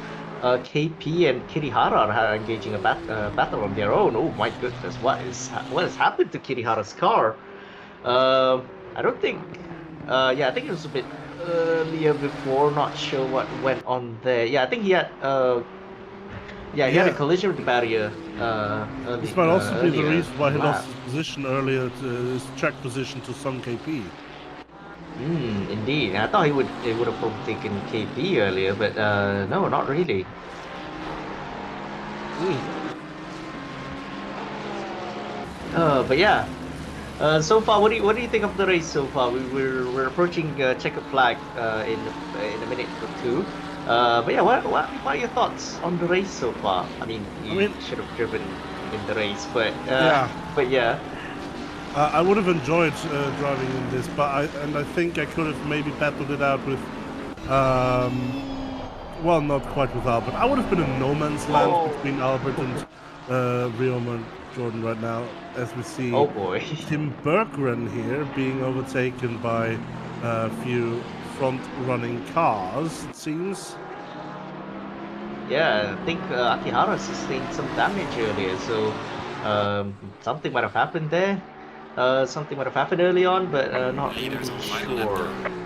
KP and Kirihara are engaging a battle on their own. Oh my goodness, what has happened to Kirihara's car? I don't think. Yeah, I think it was a bit earlier before. Not sure what went on there. Yeah, I think he had. He had a collision with the barrier. This might also be the reason why he lost his position earlier, his track position to Song KP. Indeed. I thought he would have probably taken KP earlier, but no, not really. But yeah. So far, what do you think of the race so far? We're approaching checkered flag in a minute or two. But yeah, what are your thoughts on the race so far? I mean, you should have driven in the race, but yeah. I would have enjoyed driving in this, but I think I could have maybe battled it out with, well, not quite with Albert. I would have been in no man's land between Albert and Rio Jordan right now, as we see Tim Berggren here being overtaken by a few front-running cars, it seems. Yeah, I think Akihara sustained some damage earlier, so something might have happened there. Something might have happened early on, but not Hey, there's a really fight on that sure.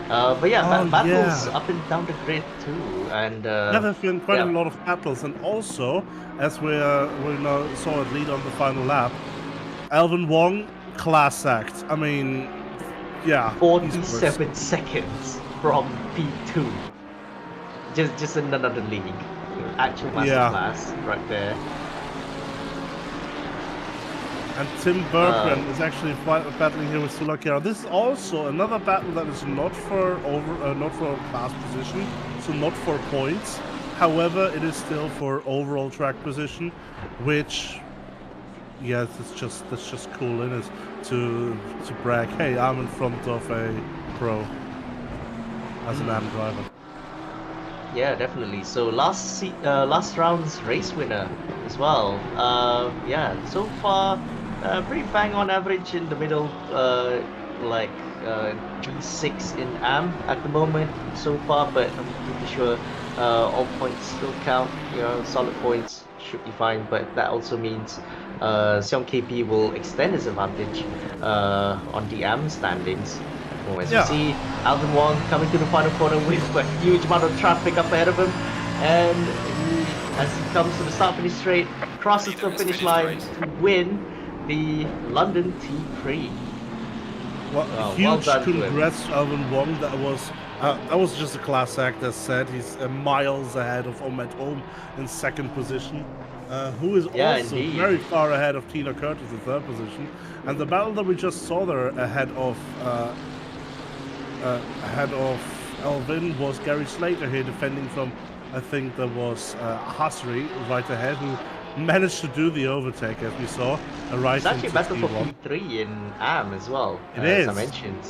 car. But yeah, Oh battles yeah. up and down the grid too, and Yeah, there's been quite a yeah, lot of battles, and also, as we now saw it lead on the final lap, Alvin Wong, class act. I mean, yeah, esports. 47 seconds from P2. Just in another league. Actual Yeah, masterclass right there. and Tim Uh, Bergren is actually battling here with Sulakera. This is also another battle that is not for not for class position, so not for points. However, it is still for overall track position, which, yes, that's just cool, in it, to brag. Hey, I'm in front of a pro as an AM driver. yeah, definitely. So last round's race winner as well. Yeah, so far, pretty bang on average in the middle. Like G6 in AM at the moment so far, but I'm pretty sure all points still count. You know, solid points should be fine. But that also means Seong KP will extend his advantage on the AM standings. Well, as you Yeah, see, Alvin Wong coming to the final corner with a huge amount of traffic up ahead of him, and as he comes to the start finish straight, crosses Neither the has finish finished the line race. to win the London T-Prix. well, Well huge done to him. congrats to Alvin Wong. That was just a class act, as said. He's miles ahead of Ahmed Om in second position, who is Yeah, also indeed. very far ahead of Tina Curtis in third position. And the battle that we just saw there ahead of Elvin was Gary Slater here defending from, I think there was Hasri right ahead, who managed to do the overtake, as we saw, It's right actually a into battle for T1. P3 in AM as well, It as I is. mentioned.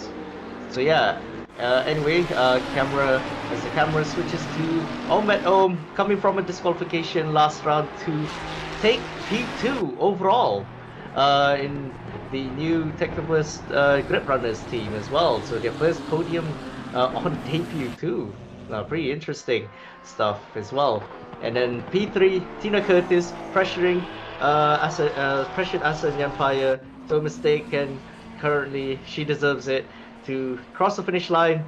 So yeah. Anyway, camera as the camera switches to Ahmed Om coming from a disqualification last round to take P2 overall in the new Technobus Grip Runners team as well. So their first podium on debut too. Pretty interesting stuff as well. And then P3, Tina Curtis pressuring pressured Asa Nyanpaya to a mistake, and currently she deserves it to cross the finish line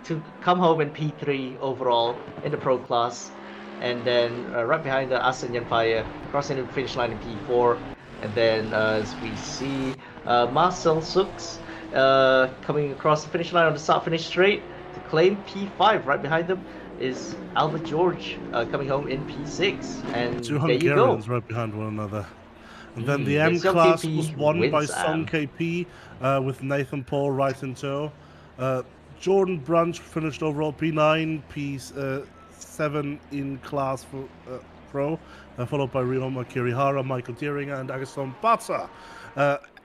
to come home in P3 overall in the pro class. And then right behind the Asa Nyanpaya crossing the finish line in P4. And then as we see Marcel Sux coming across the finish line on the start finish straight to claim P5. Right behind them is Albert George coming home in P6. Two And there you go. Hungarians right behind one another. And then the Then M Seong class was KP won by wins Song AM. KP with Nathan Paul right in tow. Jordan Brunch finished overall P9, P7 in class for pro, followed by Ryoma Kirihara, Michael Dieringer, and Agaston Bata.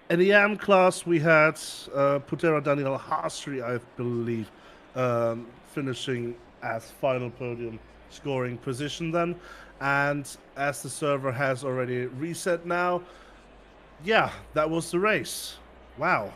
In the AM class, we had Putera Daniel Hasri, I believe, finishing as final podium scoring position then. And as the server has already reset now, yeah, that was the race. Wow.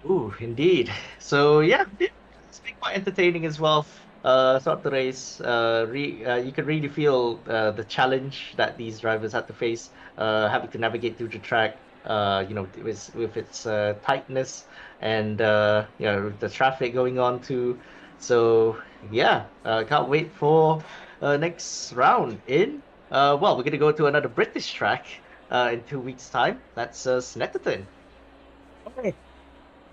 Ooh, indeed. So yeah, it's been quite entertaining as well. Throughout the race, you could really feel the challenge that these drivers had to face, having to navigate through the track. With its tightness and the traffic going on too. So yeah, can't wait for next round in. Well, we're gonna go to another British track in 2 weeks' time. That's Snetterton. Oh,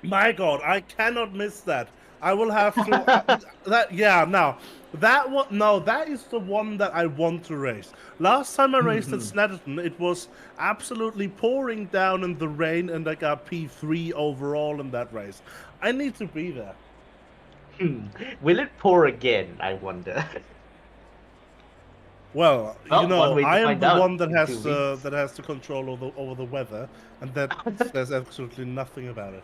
my God, I cannot miss that. I will have to. That yeah. Now that one. No, that is the one that I want to race. Last time I raced at Snetterton, it was absolutely pouring down in the rain, and I got P3 overall in that race. I need to be there. Will it pour again? I wonder. Well, Well, one way to I am find the out one that in has 2 weeks. control over the weather, and that says absolutely nothing about it.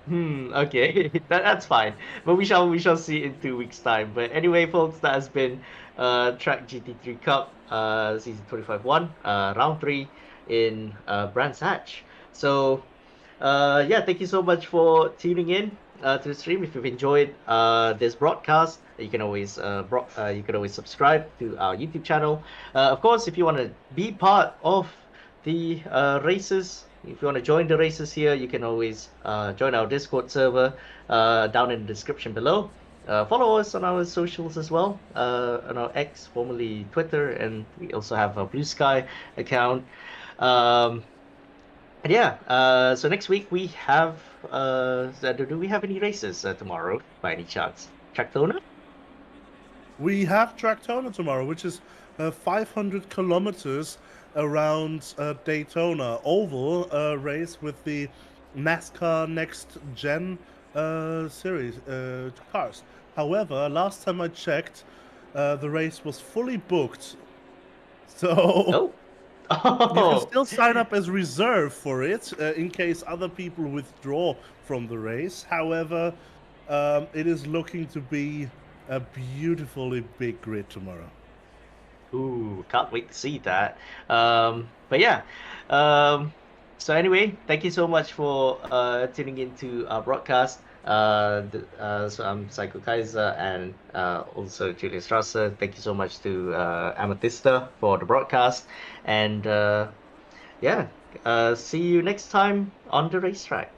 Okay, that's fine. But we shall see in 2 weeks' time. But anyway, folks, that has been Track GT3 Cup season 25 1, round 3 in Brands Hatch. So Yeah, thank you so much for tuning in to the stream. If you've enjoyed this broadcast, you can always subscribe to our YouTube channel. Of course, if you want to be part of the races, if you want to join the races here, you can always join our Discord server down in the description below. Follow us on our socials as well, on our X, formerly Twitter, and we also have a Blue Sky account. And yeah, so next week we have. Do we have any races tomorrow by any chance? Tractona? We have Tractona tomorrow, which is 500 kilometers around Daytona Oval race with the NASCAR Next Gen series cars. However, last time I checked, the race was fully booked. So Oh. you can Oh. still sign up as reserve for it in case other people withdraw from the race. However, it is looking to be a beautifully big grid tomorrow. Ooh, can't wait to see that. But yeah. So anyway, thank you so much for tuning into our broadcast. So I'm Psycho Kaiser and also Julius Strasser. Thank you so much to Amethysta for the broadcast. And yeah, see you next time on the racetrack.